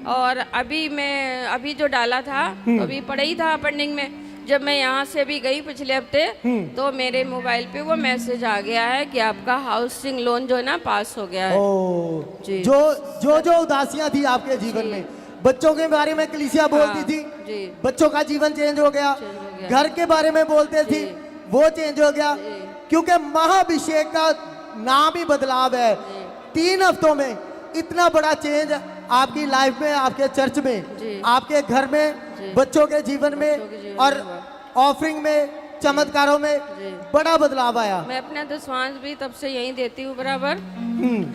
और अभी जो डाला था तो अभी पड़ा ही था पेंडिंग में। जब मैं यहाँ से भी गई पिछले हफ्ते, तो मेरे मोबाइल पे वो मैसेज आ गया है कि आपका हाउसिंग लोन जो है ना पास हो गया है। ओ, जी। जो उदासियां थी आपके जीवन में, बच्चों के बारे में कलीसिया बोलती थी, जी। बच्चों का जीवन चेंज हो गया, चेंज हो गया। घर के बारे में बोलते थी, वो चेंज हो गया, क्योंकि महाअभिषेक का नाम ही बदलाव है। 3 हफ्तों में इतना बड़ा चेंज आपकी लाइफ में, आपके चर्च में, जी। आपके घर में, बच्चों के जीवन में, बच्चों के जीवन और में ऑफरिंग में, चमत्कारों में जी। बड़ा बदलाव आया। मैं अपना दशवांश भी तब से यहीं देती हूँ बराबर।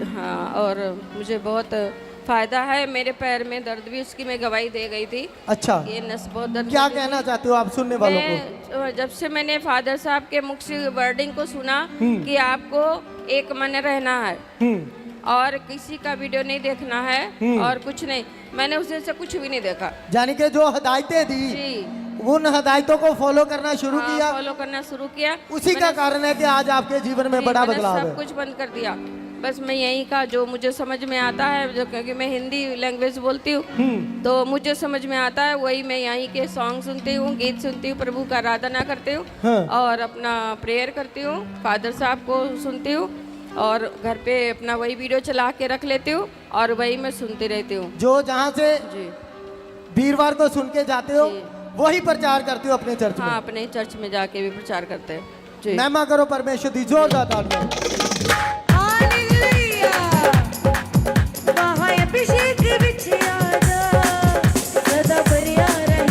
हाँ, और मुझे बहुत फायदा है। मेरे पैर में दर्द भी, उसकी मैं गवाही दे गई थी। अच्छा, ये नस बहुत दर्द क्या होती थी। कहना चाहते हो आप सुनने वालों को? मैं जब से मैंने फादर साहब के मुख से वर्डिंग को सुना कि आपको एक मन रहना है और किसी का वीडियो नहीं देखना है और कुछ नहीं, मैंने उस दिन से कुछ भी नहीं देखा। यानी कि जो हदायतें दी जी, उन हदायतों को फॉलो करना शुरू हाँ, किया, फॉलो करना शुरू किया। उसी का मैंने- कारण है कि आज आपके जीवन में जी, बड़ा मैंने बदलाव सब है। कुछ बंद कर दिया। बस मैं यही का जो मुझे समझ में आता है, जो क्योंकि मैं हिंदी लैंग्वेज बोलती हूँ, तो मुझे समझ में आता है वही मैं यहीं के सॉन्ग सुनती हूँ, गीत सुनती हूँ, प्रभु का आराधना करती हूँ हाँ। और अपना प्रेयर करती हूँ, फादर साहब को सुनती हूँ और घर पे अपना वही वीडियो चला के रख लेती हूँ और वही मैं सुनती रहती हूँ। जो जहाँ से जी वीरवार को सुन के जाते हो जी। वही प्रचार करते हो अपने चर्च हाँ, में। अपने चर्च में जाके भी प्रचार करते हैं। जी, महिमा करो परमेश्वर दी, जोरदार तालियां। हालेलुया महाअभिषेक विच आजा सदा भरिया रहे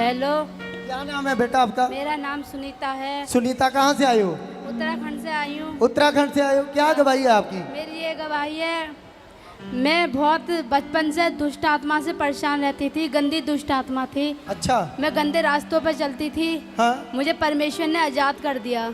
हेलो, क्या नाम है बेटा आपका? मेरा नाम सुनीता है। सुनीता, कहाँ से आए हो? उत्तराखंड से आई हूँ। उत्तराखंड से आए हो। क्या गवाही है आपकी? मेरी ये गवाही है, मैं बहुत बचपन से दुष्ट आत्मा से परेशान रहती थी, गंदी दुष्ट आत्मा थी। अच्छा। मैं गंदे रास्तों पर चलती थी। हाँ। मुझे परमेश्वर ने आज़ाद कर दिया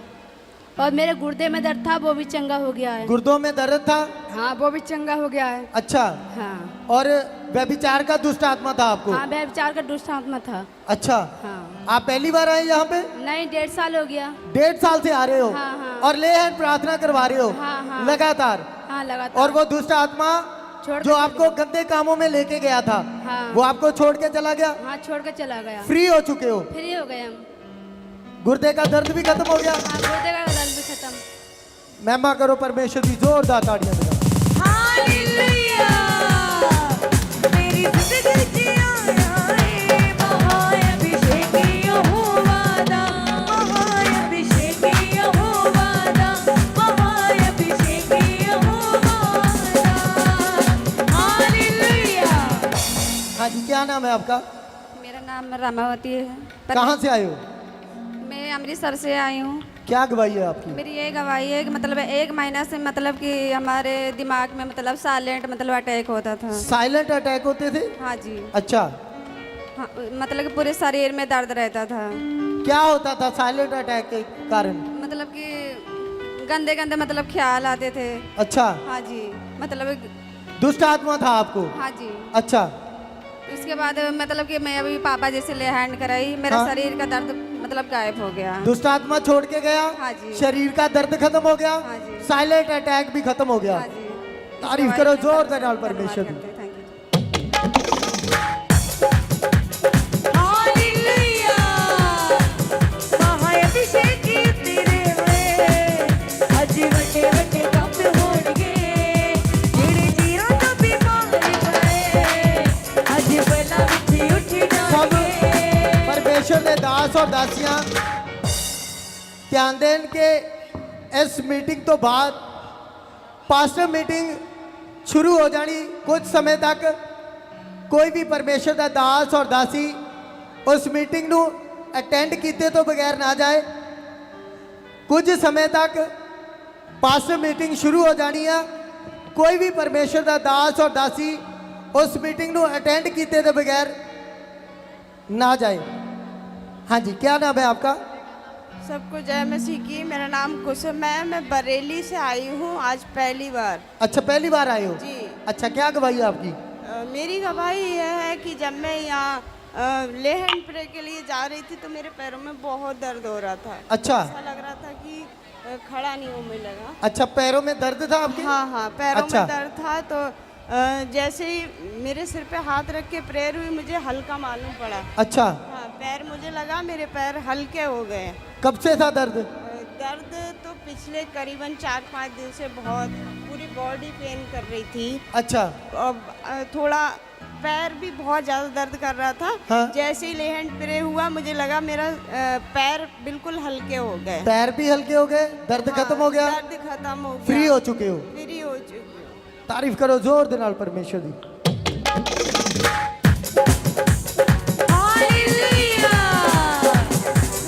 और मेरे गुर्दे में दर्द था, वो भी चंगा हो गया है। गुर्दों में दर्द था? हाँ, वो भी चंगा हो गया है। अच्छा। हाँ। और व्यभिचार का दुष्ट आत्मा था आपको? हाँ, व्यभिचार का दुष्ट आत्मा था। अच्छा। हाँ। आप पहली बार आए यहाँ पे? नहीं, 1.5 साल हो गया। 1.5 साल से आ रहे हो? हाँ, हाँ। और ले हैंड प्रार्थना करवा रहे हो? हाँ, हाँ। लगातार? हाँ, लगातार। और वो दुष्ट आत्मा छोड़ जो के आपको चली गंदे कामों में लेके गया था, हाँ। वो आपको छोड़ के चला गया? हाँ, छोड़ कर चला गया। फ्री हो चुके हो? फ्री हो गए हम। गुर्दे का दर्द भी खत्म हो गया? हाँ, गुर्दे का दर्द भी खत्म। महिमा करो परमेश्वर की, जोरदार ताड़ियां बजाओ। हालेलुया, मेरी जिंदगी जिया रे महाअभिषेक यहोवा दा, महाअभिषेक यहोवा दा, महाअभिषेक यहोवा दा। हालेलुया। हाँ जी, क्या नाम है आपका? मेरा नाम रामावती है। कहाँ से आए हो? मैं अमृतसर से आई हूँ। क्या गवाही है आपकी? मेरी ये गवाही है कि मतलब 1 महीना से मतलब कि हमारे दिमाग में मतलब साइलेंट मतलब अटैक होता था। साइलेंट अटैक होते थे? हाँ जी। अच्छा। हाँ, मतलब कि पूरे शरीर में दर्द रहता था। क्या होता था साइलेंट अटैक के कारण? मतलब कि गंदे गंदे मतलब ख्याल आते थे। अच्छा। हाँ जी, मतलब दुष्ट आत्मा था आपको? हाँ जी। अच्छा। इसके बाद मतलब कि मैं अभी पापा जैसे ले हैंड कराई, मेरा हाँ। शरीर का दर्द मतलब गायब हो गया। दुष्ट आत्मा छोड़ के गया? हाँ जी। शरीर का दर्द खत्म हो गया? हाँ जी। साइलेंट अटैक भी खत्म हो गया? हाँ जी। तारीफ इसके करो बारे में जोरदार नाल धन्यवाद परमेश्वर की। करते हैं। Thank you. हालेलुया, महाअभिषेक तेरे वे अज वड्डे वड्डे काम होणगे, जेड़े जीरो तो बीमार पए अज बला विच उठ सब जाणगे। परमेश्वर के दास और दासियां ध्यान देन के इस मीटिंग तो बाद पास्टर मीटिंग शुरू हो जानी। कुछ समय तक कोई भी परमेश्वर का दास और दासी उस मीटिंग ਨੂੰ अटेंड ਕੀਤੇ ਤੋਂ बगैर ना जाए। कुछ समय तक पास्टर मीटिंग शुरू हो जानी है। कोई भी परमेश्वर का दास और दासी उस मीटिंग ਨੂੰ अटेंड ਕੀਤੇ ਤੋਂ बगैर ना जाए। हाँ जी, क्या नाम है आपका? सबको जय मसीह की। मेरा नाम कुसुम है, मैं बरेली से आई हूँ आज पहली बार। अच्छा, पहली बार आए हो? जी। अच्छा, क्या गवाही है आपकी? मेरी गवाही यह है कि जब मैं यहाँ ले हैंड प्रे के लिए जा रही थी तो मेरे पैरों में बहुत दर्द हो रहा था। अच्छा। ऐसा लग रहा था कि खड़ा नहीं होने लगा। अच्छा, पैरों में दर्द था आपके? हाँ हाँ, पैरों अच्छा। में दर्द था। तो जैसे ही मेरे सिर पे हाथ रख के प्रेयर हुई मुझे हल्का मालूम पड़ा। अच्छा। हाँ, पैर मुझे लगा मेरे पैर हल्के हो गए। कब से था दर्द? दर्द तो पिछले करीबन 4-5 दिन से बहुत पूरी बॉडी पेन कर रही थी। अच्छा। और थोड़ा पैर भी बहुत ज़्यादा दर्द कर रहा था। हाँ। जैसे ही ले हैंड प्रे हुआ मुझे लगा मेरा पैर बिल्कुल हल्के हो गए। पैर भी हल्के हो गए, दर्द हाँ, खत्म हो गया, दर्द खत्म हो गया, फ्री हो चुके हो? फ्री हो चुकी हूँ। तारीफ करो जोर दे नाल परमेश्वर दी। हालेलुया,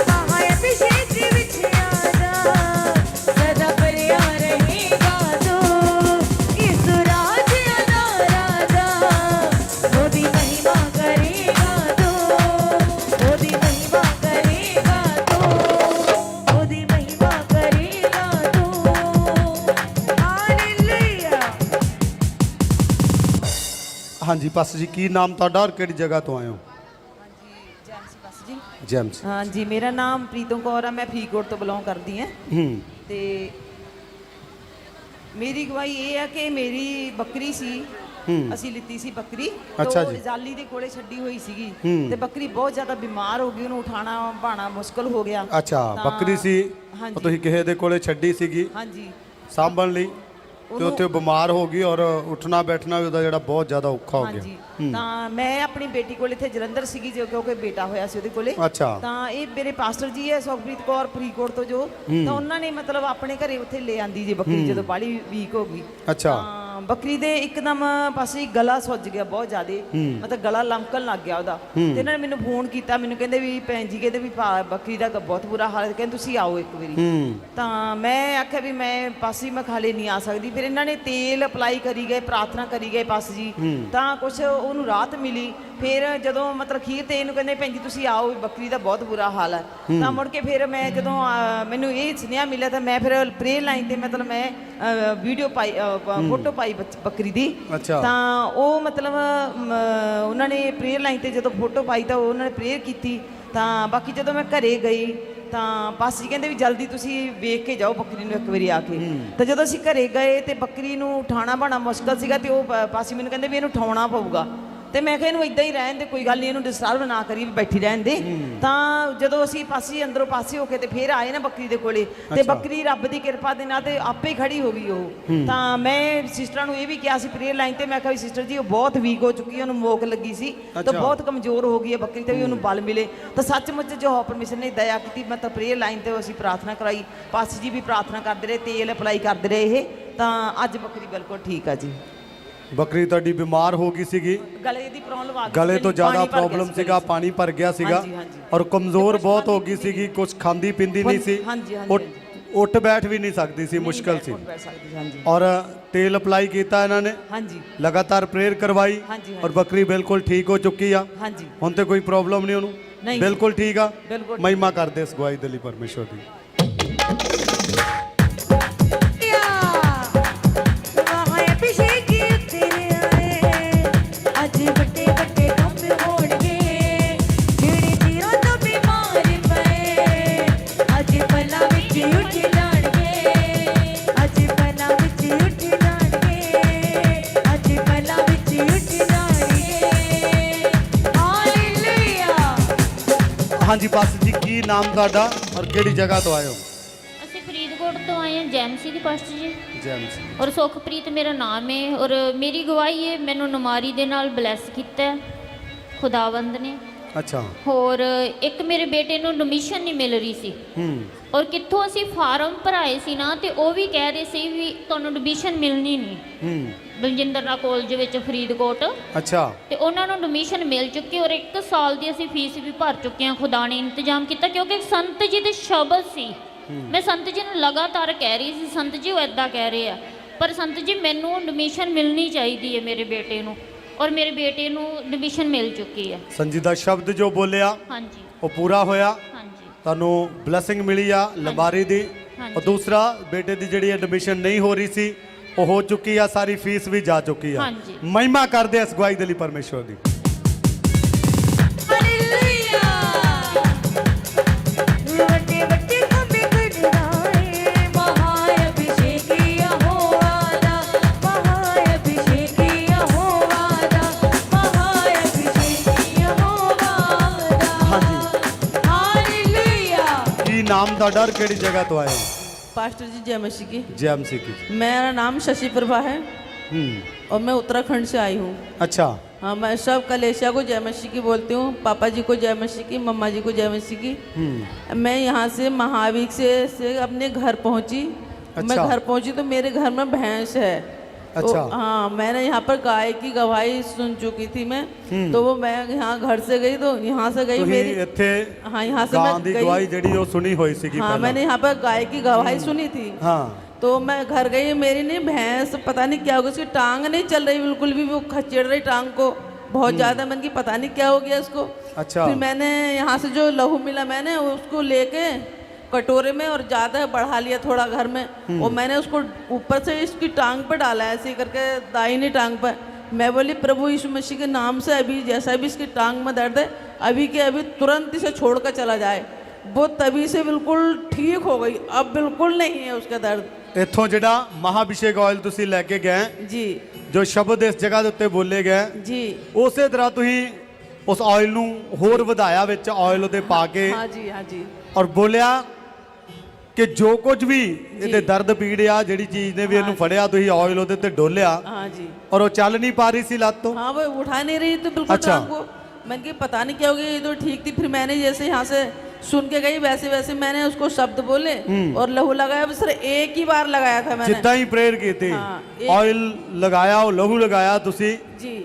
महाअभिषेक विच आजा, सदा भरिया रहेगा तू, यीशु राज अदा राजा, ओदी महिमा करेगा तू, ओदी महिमा करेगा तू, ओदी महिमा करेगा तू। हालेलुया। हाँ जी, पास्टर जी की नाम ਤੁਹਾਡਾ और ਕਿਹੜੀ ਜਗ੍ਹਾ ਤੋਂ ਆਏ ਹੋ? ਜੈਮਸ। हाँ जी, मेरा नाम प्रीतम कौर है, मैं फरीदकोट तो बिलोंग करती हैं। ਤੇ ਮੇਰੀ ਗਵਾਹੀ ਇਹ ਹੈ ਕਿ ਮੇਰੀ ਬੱਕਰੀ ਸੀ, ਅਸੀਂ ਲਿੱਤੀ ਸੀ ਬੱਕਰੀ, ਅੱਛਾ ਤੋਂ ਜੀ। ਜਾਲੀ ਦੇ ਕੋਲੇ ਛੱਡੀ ਹੋਈ ਸੀਗੀ ਤੇ ਬੱਕਰੀ ਬਹੁਤ ਜ਼ਿਆਦਾ ਬਿਮਾਰ ਹੋ ਗਈ, ਉਹਨੂੰ ਉਠਾਣਾ ਭਾਣਾ ਮੁਸ਼ਕਲ ਹੋ ਗਿਆ। ਅੱਛਾ, ਤਾਂ- ਬੱਕਰੀ ਸੀ ਹਾਂਜੀ। ਉਹ ਤੁਸੀਂ ਕਿਸੇ ਦੇ ਕੋਲੇ ਛੱਡੀ ਸੀਗੀ ਹਾਂਜੀ, ਸਾਂਭਣ ਲਈ ਤੇ ਉੱਥੇ ਉਹ ਬਿਮਾਰ ਹੋ ਗਈ ਔਰ ਉੱਠਣਾ ਬੈਠਣਾ ਵੀ ਉਹਦਾ ਜਿਹੜਾ ਬਹੁਤ ਜ਼ਿਆਦਾ ਔਖਾ ਹੋ ਗਿਆ। ਹਾਂਜੀ। ਤਾਂ ਮੈਂ ਆਪਣੀ ਬੇਟੀ ਕੋਲ ਇੱਥੇ ਜਲੰਧਰ ਸੀਗੀ, ਜੋ ਕਿਉਂਕਿ ਬੇਟਾ ਹੋਇਆ ਸੀ ਉਹਦੇ ਕੋਲੇ। ਅੱਛਾ। ਤਾਂ ਇਹ ਮੇਰੇ ਪਾਸਟਰ ਜੀ ਹੈ ਸੁਖਪ੍ਰੀਤ ਕੌਰ ਫਰੀਦਕੋਟ ਤੋਂ, ਜੋ ਤਾਂ ਉਹਨਾਂ ਨੇ ਮਤਲਬ ਆਪਣੇ ਘਰੇ ਉੱਥੇ ਲੈ ਆਂਦੀ ਜੀ ਬੱਕਰੀ ਜਦੋਂ ਬਾਹਲੀ ਵੀਕ ਹੋ ਗਈ। ਅੱਛਾ। ਤਾਂ ਬੱਕਰੀ ਦੇ ਇੱਕਦਮ ਪਾਸੇ ਹੀ ਗਲਾ ਸੁੱਜ ਗਿਆ ਬਹੁਤ ਜ਼ਿਆਦਾ, ਮਤਲਬ ਗਲਾ ਲਮਕਣ ਲੱਗ ਗਿਆ ਉਹਦਾ। ਤੇ ਇਹਨਾਂ ਨੇ ਮੈਨੂੰ ਫੋਨ ਕੀਤਾ, ਮੈਨੂੰ ਕਹਿੰਦੇ ਵੀ ਭੈਣ ਜੀ ਕਹਿੰਦੇ ਵੀ ਬੱਕਰੀ ਦਾ ਬਹੁਤ ਬੁਰਾ ਹਾਲ ਹੈ, ਕਹਿੰਦੇ ਤੁਸੀਂ ਆਓ ਇੱਕ ਵਾਰੀ। ਤਾਂ ਮੈਂ ਆਖਿਆ ਵੀ ਮੈਂ ਪਾਸੀ ਮੈਂ ਖਾਲੇ ਨਹੀਂ ਆ ਸਕਦੀ। ਫਿਰ ਇਹਨਾਂ ਨੇ ਤੇਲ ਅਪਲਾਈ ਕਰੀ ਗਏ, ਪ੍ਰਾਰਥਨਾ ਕਰੀ ਗਏ ਪਾਸ ਜੀ, ਤਾਂ ਕੁਛ ਉਹਨੂੰ ਰਾਹਤ ਮਿਲੀ। ਫਿਰ ਜਦੋਂ ਮਤਲਬ ਅਖੀਰ ਤੇ ਇਹਨੂੰ ਕਹਿੰਦੇ ਭੈਣ ਜੀ ਤੁਸੀਂ ਆਓ, ਬੱਕਰੀ ਦਾ ਬਹੁਤ ਬੁਰਾ ਹਾਲ ਹੈ। ਤਾਂ ਮੁੜ ਕੇ ਫਿਰ ਮੈਂ ਜਦੋਂ ਮੈਨੂੰ ਇਹ ਸੁਨੇਹਾ ਮਿਲਿਆ ਤਾਂ ਮੈਂ ਫਿਰ ਪ੍ਰੇਅਰ ਲਾਈਨ ਤੇ ਮਤਲਬ ਮੈਂ ਵੀਡੀਓ ਪਾਈ, ਫੋਟੋ ਪਾਈ ਬੱਕਰੀ ਦੀ। ਤਾਂ ਉਹ ਮਤਲਬ ਉਹਨਾਂ ਨੇ ਪ੍ਰੇਅਰ ਲਾਈਨ ਤੇ ਜਦੋਂ ਫੋਟੋ ਪਾਈ ਤਾਂ ਉਹਨਾਂ ਨੇ ਪ੍ਰੇਅਰ ਕੀਤੀ। ਤਾਂ ਬਾਕੀ ਜਦੋਂ ਮੈਂ ਘਰੇ ਗਈ ਤਾਂ ਪਾਸ ਜੀ ਕਹਿੰਦੇ ਵੀ ਜਲਦੀ ਤੁਸੀਂ ਵੇਖ ਕੇ ਜਾਓ ਬੱਕਰੀ ਨੂੰ ਇੱਕ ਵਾਰੀ ਆ ਕੇ। ਤਾਂ ਜਦੋਂ ਅਸੀਂ ਘਰੇ ਗਏ ਤੇ ਬੱਕਰੀ ਨੂੰ ਉਠਾਉਣਾ ਬੜਾ ਮੁਸ਼ਕਲ ਸੀਗਾ, ਤੇ ਉਹ ਪਾਸੀ ਮੈਨੂੰ ਕਹਿੰਦੇ ਵੀ ਇਹਨੂੰ ਉਠਾਉਣਾ ਪਊਗਾ। ਤੇ ਮੈਂ ਕਿਹਾ ਇਹਨੂੰ ਇਦਾਂ ਹੀ ਰਹਿਣ ਦੇ, ਕੋਈ ਗੱਲ ਨਹੀਂ, ਇਹਨੂੰ ਡਿਸਟਰਬ ਨਾ ਕਰੀ, ਬੈਠੀ ਰਹਿਣ ਦੇ। ਤਾਂ ਜਦੋਂ ਅਸੀਂ ਪਾਸੇ ਅੰਦਰੋਂ ਪਾਸੇ ਹੋ ਕੇ ਤੇ ਫਿਰ ਆਏ ਨਾ ਬੱਕਰੀ ਦੇ ਕੋਲੇ, ਤੇ ਬੱਕਰੀ ਰੱਬ ਦੀ ਕਿਰਪਾ ਦੇ ਨਾਲ ਤੇ ਆਪੇ ਖੜੀ ਹੋ ਗਈ ਉਹ। ਤਾਂ ਮੈਂ ਸਿਸਟਰਾਂ ਨੂੰ ਇਹ ਵੀ ਕਿਹਾ ਸੀ ਪ੍ਰੇਅਰ ਲਾਈਨ ਤੇ, ਮੈਂ ਕਿਹਾ ਵੀ ਸਿਸਟਰ ਜੀ ਉਹ ਬਹੁਤ ਵੀਕ ਹੋ ਚੁੱਕੀ ਹੈ, ਉਹਨੂੰ ਮੋਕ ਲੱਗੀ ਸੀ ਤਾਂ ਬਹੁਤ ਕਮਜ਼ੋਰ ਹੋ ਗਈ ਹੈ ਬੱਕਰੀ, ਤੇ ਵੀ ਉਹਨੂੰ ਬਲ ਮਿਲੇ। ਤਾਂ ਸੱਚਮੁੱਚ ਜੋ ਪਰਮੇਸ਼ਰ ਨੇ ਦਇਆ ਕੀਤੀ, ਮਤਲਬ ਪ੍ਰੇਅਰ ਲਾਈਨ ਤੇ ਅਸੀਂ ਪ੍ਰਾਰਥਨਾ ਕਰਾਈ, ਪਾਸੀ ਜੀ ਵੀ ਪ੍ਰਾਰਥਨਾ ਕਰਦੇ ਰਹੇ, ਤੇਲ ਅਪਲਾਈ ਕਰਦੇ ਰਹੇ ਇਹ। ਤਾਂ ਅੱਜ ਬੱਕਰੀ ਬਿਲਕੁਲ ਠੀਕ ਆ ਜੀ। ਬੱਕਰੀ ਤੁਹਾਡੀ ਬਿਮਾਰ ਹੋ ਗਈ ਸੀਗੀ, ਗਲੇ ਦੀ ਪ੍ਰੋਬਲਮ ਆ ਗਈ, ਗਲੇ ਤੋਂ ਜ਼ਿਆਦਾ ਪ੍ਰੋਬਲਮ ਸੀਗਾ, ਪਾਣੀ ਭਰ ਗਿਆ ਸੀਗਾ ਔਰ ਕਮਜ਼ੋਰ ਬਹੁਤ ਹੋ ਗਈ ਸੀਗੀ, ਕੁਝ ਖਾਂਦੀ ਪੀਂਦੀ ਨਹੀਂ ਸੀ, ਉੱਠ ਬੈਠ ਵੀ ਨਹੀਂ ਸਕਦੀ ਸੀ, ਮੁਸ਼ਕਲ ਸੀ। ਔਰ ਤੇਲ ਅਪਲਾਈ ਕੀਤਾ ਇਹਨਾਂ ਨੇ, ਲਗਾਤਾਰ ਪ੍ਰੇਅਰ ਕਰਵਾਈ ਔਰ ਬੱਕਰੀ ਬਿਲਕੁਲ ਠੀਕ ਹੋ ਚੁੱਕੀ ਆ। ਹੁਣ ਤੇ ਕੋਈ ਪ੍ਰੋਬਲਮ ਨਹੀਂ ਉਹਨੂੰ, ਬਿਲਕੁਲ ਠੀਕ ਆ। ਮਹਿਮਾ ਕਰਦੇ ਇਸ ਗਵਾਹੀ ਦੇ ਲਈ ਪਰਮੇਸ਼ਵਰ ਦੀ। ਹਾਂਜੀ ਪਾਸ ਜੀ, ਕੀ ਨਾਮ ਤੁਹਾਡਾ ਔਰ ਕਿਹੜੀ ਜਗ੍ਹਾ ਤੋਂ ਆਏ ਹੋ? ਅਸੀਂ ਫਰੀਦਕੋਟ ਤੋਂ ਆਏ ਹਾਂ, ਜੈਮਸੀ ਦੀ ਪਾਸਟਰ ਜੀ। ਜੈਮਸੀ। ਔਰ ਸੁਖਪ੍ਰੀਤ ਮੇਰਾ ਨਾਮ ਹੈ ਔਰ ਮੇਰੀ ਗਵਾਹੀ ਹੈ, ਮੈਨੂੰ ਨਮਾਰੀ ਦੇ ਨਾਲ ਬਲੈਸ ਕੀਤਾ ਖੁਦਾਵੰਦ ਨੇ। ਅੱਛਾ। ਹੋਰ ਇੱਕ ਮੇਰੇ ਬੇਟੇ ਨੂੰ ਐਡਮਿਸ਼ਨ ਨਹੀਂ ਮਿਲ ਰਹੀ ਸੀ, ਔਰ ਕਿੱਥੋਂ ਅਸੀਂ ਫਾਰਮ ਭਰਾਏ ਸੀ ਨਾ, ਤੇ ਉਹ ਵੀ ਕਹਿ ਰਹੇ ਸੀ ਵੀ ਤੁਹਾਨੂੰ ਐਡਮਿਸ਼ਨ ਮਿਲਣੀ ਨਹੀਂ। ਬਲਜਿੰਦਰਾ ਕਾਲਜ ਵਿੱਚ ਫਰੀਦਕੋਟ। ਅੱਛਾ। ਤੇ ਉਹਨਾਂ ਨੂੰ ਐਡਮਿਸ਼ਨ ਮਿਲ ਚੁੱਕੀ ਔਰ 1 ਸਾਲ ਦੀ ਅਸੀਂ ਫੀਸ ਵੀ ਭਰ ਚੁੱਕੇ ਹਾਂ। ਖੁਦਾ ਨੇ ਇੰਤਜ਼ਾਮ ਕੀਤਾ, ਕਿਉਂਕਿ ਸੰਤ ਜੀ ਦੇ ਸ਼ਬਦ ਸੀ। ਮੈਂ ਸੰਤ ਜੀ ਨੂੰ ਲਗਾਤਾਰ ਕਹਿ ਰਹੀ ਸੀ, ਸੰਤ ਜੀ ਉਹ ਇੱਦਾਂ ਕਹਿ ਰਹੇ ਆ, ਪਰ ਸੰਤ ਜੀ ਮੈਨੂੰ ਐਡਮਿਸ਼ਨ ਮਿਲਣੀ ਚਾਹੀਦੀ ਹੈ ਮੇਰੇ ਬੇਟੇ ਨੂੰ, ਔਰ ਮੇਰੇ ਬੇਟੇ ਨੂੰ ਐਡਮਿਸ਼ਨ ਮਿਲ ਚੁੱਕੀ ਹੈ। ਸੰਤ ਜੀ ਦਾ ਸ਼ਬਦ ਜੋ ਬੋਲਿਆ ਹਾਂਜੀ ਉਹ ਪੂਰਾ ਹੋਇਆ, ਹਾਂਜੀ, ਤੁਹਾਨੂੰ ਬਲੇਸਿੰਗ ਮਿਲੀ ਆ ਲੰਬਾਰੀ ਦੀ। ਔਰ ਦੂਸਰਾ, ਬੇਟੇ ਦੀ ਜਿਹੜੀ ਐਡਮਿਸ਼ਨ ਨਹੀਂ ਹੋ ਰਹੀ ਸੀ ਉਹ ਹੋ ਚੁੱਕੀ ਆ, ਸਾਰੀ ਫੀਸ ਵੀ ਜਾ ਚੁੱਕੀ ਆ। ਮਹਿਮਾ ਕਰਦੇ ਇਸ ਗਵਾਹੀ ਦੇ ਲਈ ਪਰਮੇਸ਼ਵਰ ਦੀ। ਕੀ ਨਾਮ ਤੁਹਾਡਾ ਔਰ ਕਿਹੜੀ ਜਗ੍ਹਾ ਤੋਂ ਆਏ ਹੋ? पास्टर जी जय मसीह की। जय मसीह की। मेरा नाम शशि प्रभा है और मैं उत्तराखंड से आई हूँ। अच्छा। हाँ, मैं सब कलेशिया को जय मसीह की बोलती हूँ, पापा जी को जय मसीह की, मम्मा जी को जय मसीह की। मैं यहाँ से महावीर से अपने घर पहुँची। अच्छा। मैं घर पहुँची तो मेरे घर में भैंस है। अच्छा। तो हाँ, मैंने यहाँ पर गाय की गवाही सुन चुकी थी मैं, तो वो मैं यहाँ घर से गई, तो यहाँ से गई मेरी। हाँ, यहाँ से मैं गई, गवाही जड़ी वो सुनी हुई सी। हाँ, मैंने यहाँ पर गाय की गवाही सुनी थी। हाँ। तो मैं घर गई, मेरी नहीं भैंस पता नहीं क्या हो गया, उसकी टांग नहीं चल रही बिल्कुल भी, वो खचेड़ रही टांग को बहुत ज्यादा। मैंने की पता नहीं क्या हो गया उसको। अच्छा। फिर मैंने यहाँ से जो लहू मिला मैंने उसको लेके कटोरे में और ज़्यादा बढ़ा लिया थोड़ा घर में, और मैंने उसको ऊपर से इसकी टांग पर डाला ऐसे करके, दाहिनी टांग पर। मैं बोली प्रभु यीशु मसीह के नाम से अभी जैसा भी इसकी टांग में दर्द है अभी के अभी तुरंत इसे छोड़ कर चला जाए। वो तभी से बिल्कुल ठीक हो गई, अब बिल्कुल नहीं है उसका दर्द। इत्थों जिहड़ा महाभिषेक ऑयल तुसी लेके गए जी, जो शब्द इस जगह दे उत्ते बोले गए जी, उसे तरह तुसी उस ऑयल नूं होर वधाया, विच ऑयल उते पा के। हाँ जी, हाँ जी। और बोलिया कि जो कुछ भी ये दर्द पीड़ आ, जिहड़ी चीज ने भी इहनूं फड़िया, तुसीं ऑयल उहदे ते डोलिया। हाँ जी। और वो चल नहीं पा रही सी लत तो। हाँ, वो उठा नहीं रही तो बिल्कुल। अच्छा। को मैंने कहा पता नहीं क्या हो गया, ये तो ठीक थी। फिर मैंने जैसे यहाँ से सुन के गई, वैसे वैसे मैंने उसको शब्द बोले और लहू लगाया। सर एक ही बार लगाया था मैंने। ਜਿੱਦਾਂ ਹੀ ਪ੍ਰੇਅਰ ਕੀਤੀ हाँ, एक- ਆਇਲ ਲਗਾਇਆ ਉਹ ਲਹੂ ਲਗਾਇਆ ਤੁਸੀਂ जी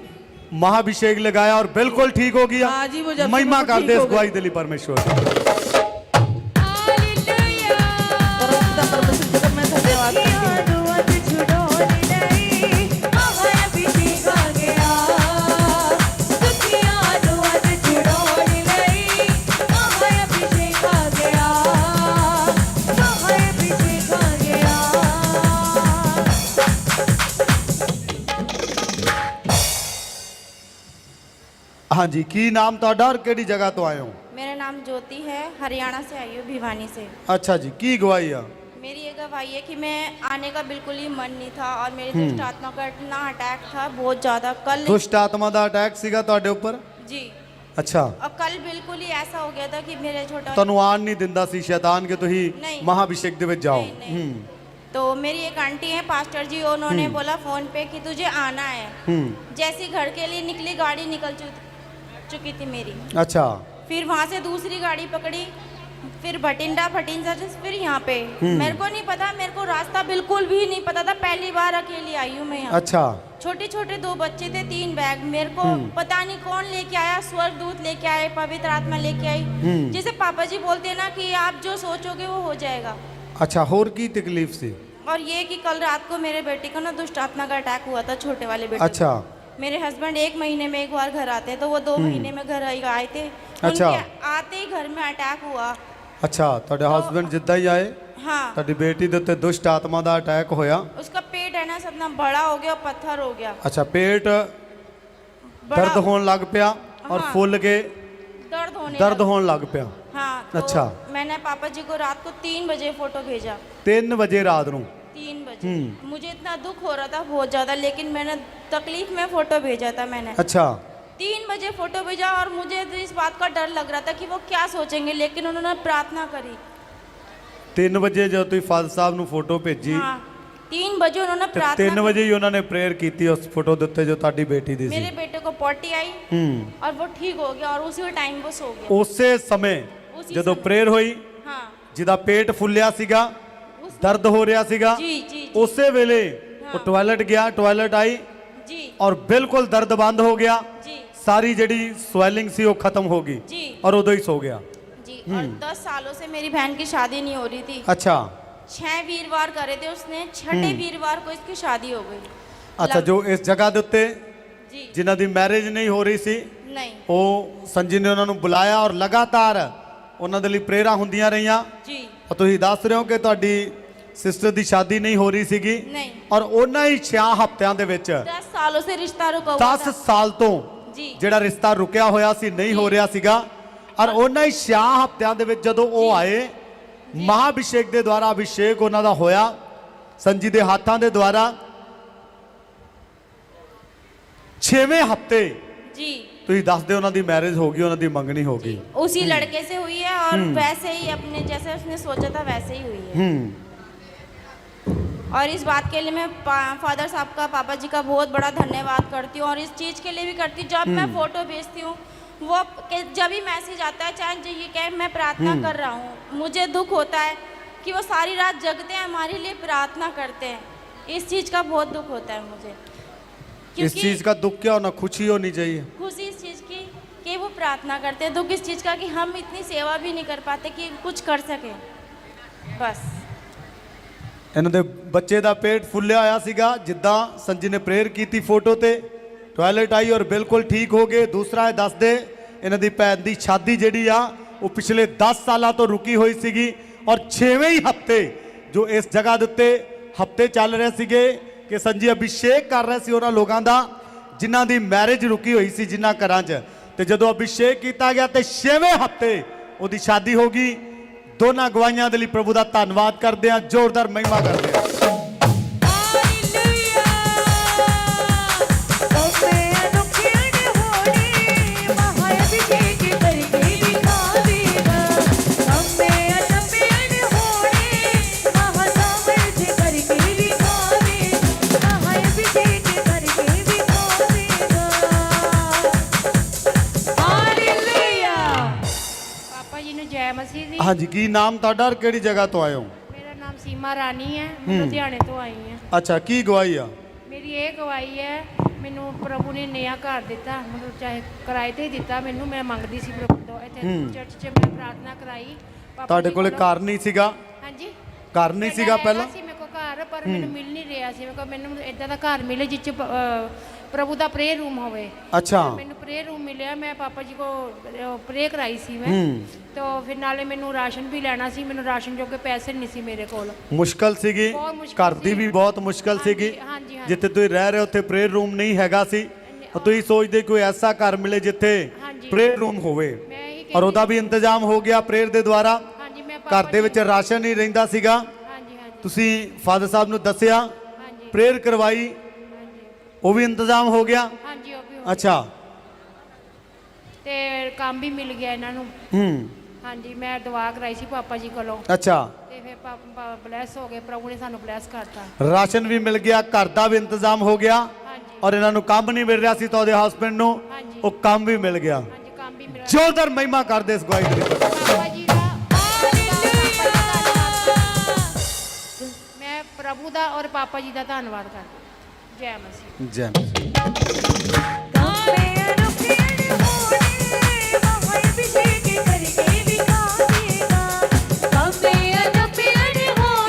महाभिषेक लगाया और बिल्कुल ठीक हो गया। हाँ जी, वो जब से महिमा बिल्कुल कर ठीक दे हो इस गई। गवाही के लिए परमेश्वर की। परमपिता परमेश्वर जी का मैं धन्यवाद करती हूँ। हाँ जी, की नाम ਤੁਹਾਡਾ और केड़ी जगह तो आए हो? मेरा नाम ज्योति है, हरियाणा से आई हूँ, भिवानी से। अच्छा जी, की गवाही है? मेरी ये गवाही है कि मैं आने का बिल्कुल ही मन नहीं था और मेरे दुष्ट आत्मा का इतना अटैक था बहुत ज़्यादा। कल दुष्ट आत्मा ਦਾ ਅਟੈਕ ਸੀਗਾ ਤੁਹਾਡੇ ਉੱਪਰ? जी, ਅੱਛਾ, और कल बिल्कुल ही ऐसा हो गया था कि मेरे छोटा ਤੁਹਾਨੂੰ ਆਣ ਨਹੀਂ ਦਿੰਦਾ ਸੀ ਸ਼ੈਤਾਨ ਕਿ ਤੁਸੀਂ नहीं। महाभिषेक ਦੇ ਵਿੱਚ जाओ। नहीं, नहीं। तो मेरी एक आंटी है पास्टर जी, उन्होंने बोला फोन पे कि तुझे आना है। जैसी घर के लिए निकली गाड़ी निकल चुकी थी मेरी। अच्छा, फिर वहाँ से दूसरी गाड़ी पकड़ी, फिर भटिंडा से फिर यहाँ पे। मेरे को नहीं पता, मेरे को रास्ता बिल्कुल भी नहीं पता था, पहली बार अकेली आई हूँ मैं यहाँ। अच्छा, छोटे छोटे 2 बच्चे थे, 3 बैग। मेरे को पता नहीं कौन लेके आया, स्वर्गदूत लेके आए, पवित्र आत्मा लेके आई। जैसे पापा जी बोलते हैं ना कि आप जो सोचोगे वो हो जाएगा। अच्छा, ਹੋਰ ਕੀ तकलीफ सी? और ये कि कल रात को मेरे बेटे को ना दुष्ट आत्मा का अटैक हुआ था, छोटे वाले बेटे को। अच्छा, मेरे हस्बैंड 1 महीने में एक बार घर आते हैं, तो वो 2 महीने में घर आए थे। अच्छा। उनके आते ही घर में अटैक हुआ। अच्छा, ਤੁਹਾਡੇ ਹਸਬੰਡ ਜਿੱਦਾਂ ਹੀ ਆਏ हाँ, ਤੁਹਾਡੀ ਬੇਟੀ ਦੇ ਉੱਤੇ ਦੁਸ਼ਟ ਆਤਮਾ ਦਾ ਅਟੈਕ ਹੋਇਆ। उसका पेट है ना सब ना बड़ा हो गया, पत्थर हो गया, ਅੱਛਾ, ਪੇਟ बड़ा ਦਰਦ ਹੋਣ ਲੱਗ ਪਿਆ ਔਰ हाँ। ਫੁੱਲ ਕੇ दर्द होने दर्द लगा। होने लग पिया। हाँ, तो अच्छा। मैंने पापा जी को रात को 3 बजे फोटो भेजा। 3 वजे रात ਨੂੰ। 3 बजे मुझे इतना दुख हो रहा था बहुत ज़्यादा, लेकिन मैंने तकलीफ में फ़ोटो भेजा था मैंने। अच्छा, 3 बजे फ़ोटो भेजा और मुझे तो इस बात का डर लग रहा था कि वो क्या सोचेंगे, लेकिन उन्होंने प्रार्थना करी। 3 ਵਜੇ ਜਦੋਂ ਤੁਸੀਂ ਫਾਦਰ ਸਾਹਿਬ ਨੂੰ ਫੋਟੋ ਭੇਜੀ हाँ, 3 बजे उन्होंने ਤੇ 3 प्रार्थना ਵਜੇ ਹੀ ਉਹਨਾਂ ਨੇ ਪ੍ਰੇਅਰ ਕੀਤੀ ਉਸ ਫੋਟੋ ਦੇ ਉੱਤੇ ਜੋ ਤੁਹਾਡੀ ਬੇਟੀ ਦੀ मेरे ਸੀ। बेटे को पॉटी आई और वो ठीक हो गया और उसी टाइम वो सो गया। ਉਸੇ ਸਮੇਂ ਉਸੀ ਜਦੋਂ ਸਮੇਂ। ਪ੍ਰੇਅਰ ਹੋਈ, हाँ, ਜਿਹਦਾ ਪੇਟ ਫੁੱਲਿਆ ਸੀਗਾ, ਦਰਦ ਹੋ ਰਿਹਾ ਸੀਗਾ, जी जी जी ਉਸੇ ਵੇਲੇ ਉਹ ਟਾਇਲਟ ਗਿਆ, ਟਾਇਲਟ ਆਈ जी ਔਰ ਬਿਲकुल ਦਰਦ ਬੰਦ ਹੋ ਗਿਆ। जी ਸਾਰੀ ਜਿਹੜੀ ਸਵੈਲਿੰਗ ਸੀ ਉਹ ਖਤਮ ਹੋ ਗਈ जी ਔਰ ਉਦੋਂ ਹੀ ਸੋ ਗਿਆ। जी। और 10 सालों से मेरी बहन की शादी नहीं हो रही थी। ਅੱਛਾ, 6 वीरवार करे थे उसने, 6ठे वीरवार को इसकी शादी हो गई। ਅੱਛਾ, ਜੋ ਇਸ ਜਗ੍ਹਾ ਦੇ ਉੱਤੇ जी, ਜਿਨ੍ਹਾਂ ਦੀ ਮੈਰਿਜ ਨਹੀਂ ਹੋ ਰਹੀ ਸੀ नहीं ਉਹ ਸੰਜੀ ਨੇ ਉਹਨਾਂ ਨੂੰ ਬੁਲਾਇਆ ਔਰ ਲਗਾਤਾਰ ਉਹਨਾਂ ਦੇ ਲਈ ਪ੍ਰੇਅਰਾਂ ਹੁੰਦੀਆਂ ਰਹੀਆਂ। जी, ਔਰ ਤੁਸੀਂ ਦੱਸ ਰਹੇ ਹੋ ਕਿ ਤੁਹਾਡੀ ਸਿਸਟਰ ਦੀ ਸ਼ਾਦੀ ਨਹੀਂ ਹੋ ਰਹੀ ਸੀਗੀ नहीं। ਔਰ ਉਹਨਾਂ ਹੀ 6 ਹਫ਼ਤਿਆਂ ਦੇ ਵਿੱਚ 10 सालों से रिश्ता रुका हुआ 10 था। ਸਾਲ ਤੋਂ जी, ਜਿਹੜਾ ਰਿਸ਼ਤਾ ਰੁਕਿਆ ਹੋਇਆ ਸੀ, ਨਹੀਂ ਹੋ ਰਿਹਾ ਸੀਗਾ ਔਰ ਉਹਨਾਂ ਹੀ 6 ਹਫ਼ਤਿਆਂ ਦੇ ਵਿੱਚ ਜਦੋਂ ਉਹ ਆਏ, ਮਹਾਭਿਸ਼ੇਕ ਦੇ ਦੁਆਰਾ ਅਭਿਸ਼ੇਕ ਉਹਨਾਂ ਦਾ ਹੋਇਆ ਸੰਜੀ ਦੇ ਹੱਥਾਂ ਦੇ ਦੁਆਰਾ। 6ਵੇਂ ਹਫ਼ਤੇ जी, ਤੁਸੀਂ ਦੱਸਦੇ ਉਹਨਾਂ ਦੀ ਮੈਰਿਜ ਹੋ ਗਈ, ਉਹਨਾਂ ਦੀ ਮੰਗਣੀ ਹੋ ਗਈ। उसी लड़के से हुई है और वैसे ही अपने जैसे उसने सोचा था वैसे ही हुई है। और इस बात के लिए मैं फादर साहब का, पापा जी का बहुत बड़ा धन्यवाद करती हूँ और इस चीज़ के लिए भी करती हूँ। जब मैं फ़ोटो भेजती हूँ वो जब भी मैसेज आता है, चाहे ये क्या मैं प्रार्थना कर रहा हूँ, मुझे दुख होता है कि वो सारी रात जगते हैं, हमारे लिए प्रार्थना करते हैं। इस चीज़ का बहुत दुख होता है मुझे, इस चीज का दुख क्या होना, खुशी होनी चाहिए। खुशी इस चीज़ की कि वो प्रार्थना करते हैं, दुख इस चीज़ का कि हम इतनी सेवा भी नहीं कर पाते कि कुछ कर सकें। बस ਇਹਨਾਂ ਦੇ ਬੱਚੇ ਦਾ ਪੇਟ ਫੁੱਲਿਆ ਹੋਇਆ ਸੀਗਾ, ਜਿੱਦਾਂ ਸੰਜੀ ਨੇ ਪ੍ਰੇਅਰ ਕੀਤੀ ਫੋਟੋ ਤੇ ਟਾਇਲਟ ਆਈ ਔਰ ਬਿਲਕੁਲ ਠੀਕ ਹੋ ਗਏ। ਦੂਸਰਾ ਇਹ ਦੱਸਦੇ ਇਹਨਾਂ ਦੀ ਭੈਣ ਦੀ ਸ਼ਾਦੀ ਜਿਹੜੀ ਆ ਉਹ ਪਿਛਲੇ 10 ਸਾਲਾਂ ਤੋਂ ਰੁਕੀ ਹੋਈ ਸੀਗੀ ਔਰ 6ਵੇਂ ਹੀ ਹਫਤੇ ਜੋ ਇਸ ਜਗ੍ਹਾ ਦੇ ਉੱਤੇ ਹਫਤੇ ਚੱਲ ਰਹੇ ਸੀਗੇ ਕਿ ਸੰਜੀ ਅਭਿਸ਼ੇਕ ਕਰ ਰਹੇ ਸੀ ਉਹਨਾਂ ਲੋਕਾਂ ਦਾ ਜਿਨ੍ਹਾਂ ਦੀ ਮੈਰਿਜ ਰੁਕੀ ਹੋਈ ਸੀ, ਜਿਨ੍ਹਾਂ ਘਰਾਂ 'ਚ। ਤੇ ਜਦੋਂ ਅਭਿਸ਼ੇਕ ਕੀਤਾ ਗਿਆ ਤੇ 6ਵੇਂ ਹਫਤੇ ਉਹਦੀ ਸ਼ਾਦੀ ਹੋ ਗਈ। ਦੋਨਾਂ ਗਵਾਹੀਆਂ ਦੇ ਲਈ ਪ੍ਰਭੂ ਦਾ ਧੰਨਵਾਦ ਕਰਦੇ ਹਾਂ, ਜ਼ੋਰਦਾਰ ਮਹਿਮਾ ਕਰਦੇ ਹਾਂ। ਪਾਪਾ ਜੀ ਨੂੰ ਜੈ ਹਾਂਜੀ, ਕੀ ਨਾਮ ਤੁਹਾਡਾ ਔਰ ਕਿਹੜੀ ਜਗ੍ਹਾ ਤੋਂ ਆਏ ਹੋ? ਮੇਰਾ ਨਾਮ ਸੀਮਾ ਰਾਣੀ ਹੈ, ਮੈਂ ਲੁਧਿਆਣੇ ਤੋਂ ਆਈ ਹਾਂ। ਅੱਛਾ, ਕੀ ਗਵਾਹੀ ਆ? ਮੇਰੀ ਇਹ ਗਵਾਹੀ ਹੈ, ਮੈਨੂੰ ਪ੍ਰਭੂ ਨੇ ਨया ਘਰ ਦਿੱਤਾ, ਮਤਲਬ ਚਾਹੇ ਕਿਰਾਏ ਤੇ ਹੀ ਦਿੱਤਾ ਮੈਨੂੰ। ਮੈਂ ਮੰਗਦੀ ਸੀ ਪ੍ਰਭੂ ਤੋਂ, ਇੱਥੇ ਚਰਚ 'ਚ ਮੈਂ ਪ੍ਰਾਰਥਨਾ ਕਰਾਈ। ਪਾਪਾ ਤੁਹਾਡੇ ਜੀ ਕੋਲੇ ਕੋਲੋਂ- ਘਰ ਨਹੀਂ ਸੀਗਾ? ਹਾਂਜੀ, ਘਰ ਨਹੀਂ ਸੀਗਾ ਪਹਿਲਾਂ? ਸੀ ਮੇਰੇ ਕੋਲ ਘਰ, ਪਰ ਮੈਨੂੰ ਮਿਲ ਨਹੀਂ ਰਿਹਾ ਸੀ। ਮੈਨੂੰ ਇਦਾਂ ਦਾ ਘਰ ਮਿਲੇ ਜਿਸ 'ਚ ਪ੍ਰਭੂ ਦਾ ਪ੍ਰੇ ਰੂਮ ਹੋਵੇ। ਅੱਛਾ, ਮੈਨੂੰ ਪ੍ਰੇ ਰੂਮ ਮਿਲਿਆ। ਮੈਂ ਪਾਪਾ ਜੀ ਕੋ ਪ੍ਰੇ ਕਰਾਈ ਸੀ ਮੈਂ, तो फिर नाले मैनू राशन भी लेना सी, मैनू राशन जोगे पैसे नहीं सी मेरे कोल। ਮੁਸ਼ਕਲ ਸੀਗੀ, ਬਹੁਤ ਮੁਸ਼ਕਲ ਘਰ ਦੀ ਵੀ ਬਹੁਤ ਮੁਸ਼ਕਲ ਸੀਗੀ। ਹਾਂਜੀ, ਹਾਂਜੀ। ਜਿੱਥੇ ਤੁਸੀਂ ਰਹਿ ਰਹੇ ਹੋ ਉੱਥੇ ਪ੍ਰੇਅਰ ਰੂਮ ਨਹੀਂ ਹੈਗਾ ਸੀ, ਤੁਸੀਂ ਸੋਚਦੇ ਕੋਈ ਐਸਾ ਘਰ ਮਿਲੇ ਜਿੱਥੇ ਹਾਂਜੀ। ਪ੍ਰੇਅਰ ਰੂਮ ਹੋਵੇ, मैं यही ਔਰ ਉਹਦਾ ਵੀ ਇੰਤਜ਼ਾਮ ਹੋ ਗਿਆ ਪ੍ਰੇਅਰ ਦੇ ਦੁਆਰਾ। ਹਾਂਜੀ, मैं ਘਰ ਦੇ ਵਿੱਚ ਰਾਸ਼ਨ ਨਹੀਂ ਰਹਿੰਦਾ ਸੀਗਾ, ਹਾਂਜੀ, ਹਾਂਜੀ, ਤੁਸੀਂ ਫਾਦਰ ਸਾਹਿਬ ਨੂੰ ਦੱਸਿਆ, ਹਾਂਜੀ, ਪ੍ਰੇਅਰ ਕਰਵਾਈ, ਉਹ ਵੀ ਇੰਤਜ਼ਾਮ ਹੋ ਗਿਆ। ਹਾਂਜੀ, ਉਹ भी हो ਅੱਛਾ, ते काम भी मिल गया इन्हां नू। ਹਾਂਜੀ, मैं दुआ कराई सी पापा जी कोलों, ਅੱਛਾ, ते फिर पापा ब्लैस हो गए, प्रभु ने सानू ब्लैस करता। ਰਾਸ਼ਨ ਵੀ ਮਿਲ ਗਿਆ, ਘਰ ਦਾ ਵੀ ਇੰਤਜ਼ਾਮ ਹੋ ਗਿਆ, ਹਾਂਜੀ, ਔਰ ਇਹਨਾਂ ਨੂੰ ਕੰਮ ਨਹੀਂ ਮਿਲ ਰਿਹਾ ਸੀ ਤਾਂ ਉਹਦੇ ਹਸਬੰਡ ਨੂੰ ਹਾਂਜੀ, ਉਹ ਕੰਮ ਵੀ ਮਿਲ ਗਿਆ। ਹਾਂਜੀ, काम भी मिला ਜ਼ੋਰਦਾਰ ਮਹਿਮਾ ਕਰਦੇ ਇਸ ਗਵਾਹੀ ਦੀ। पापा जी दा। मैं प्रभु दा और पापा जी दा धन्नवाद करदी। जय मसीह। ਜੈ ਮਸੀਹ। कामे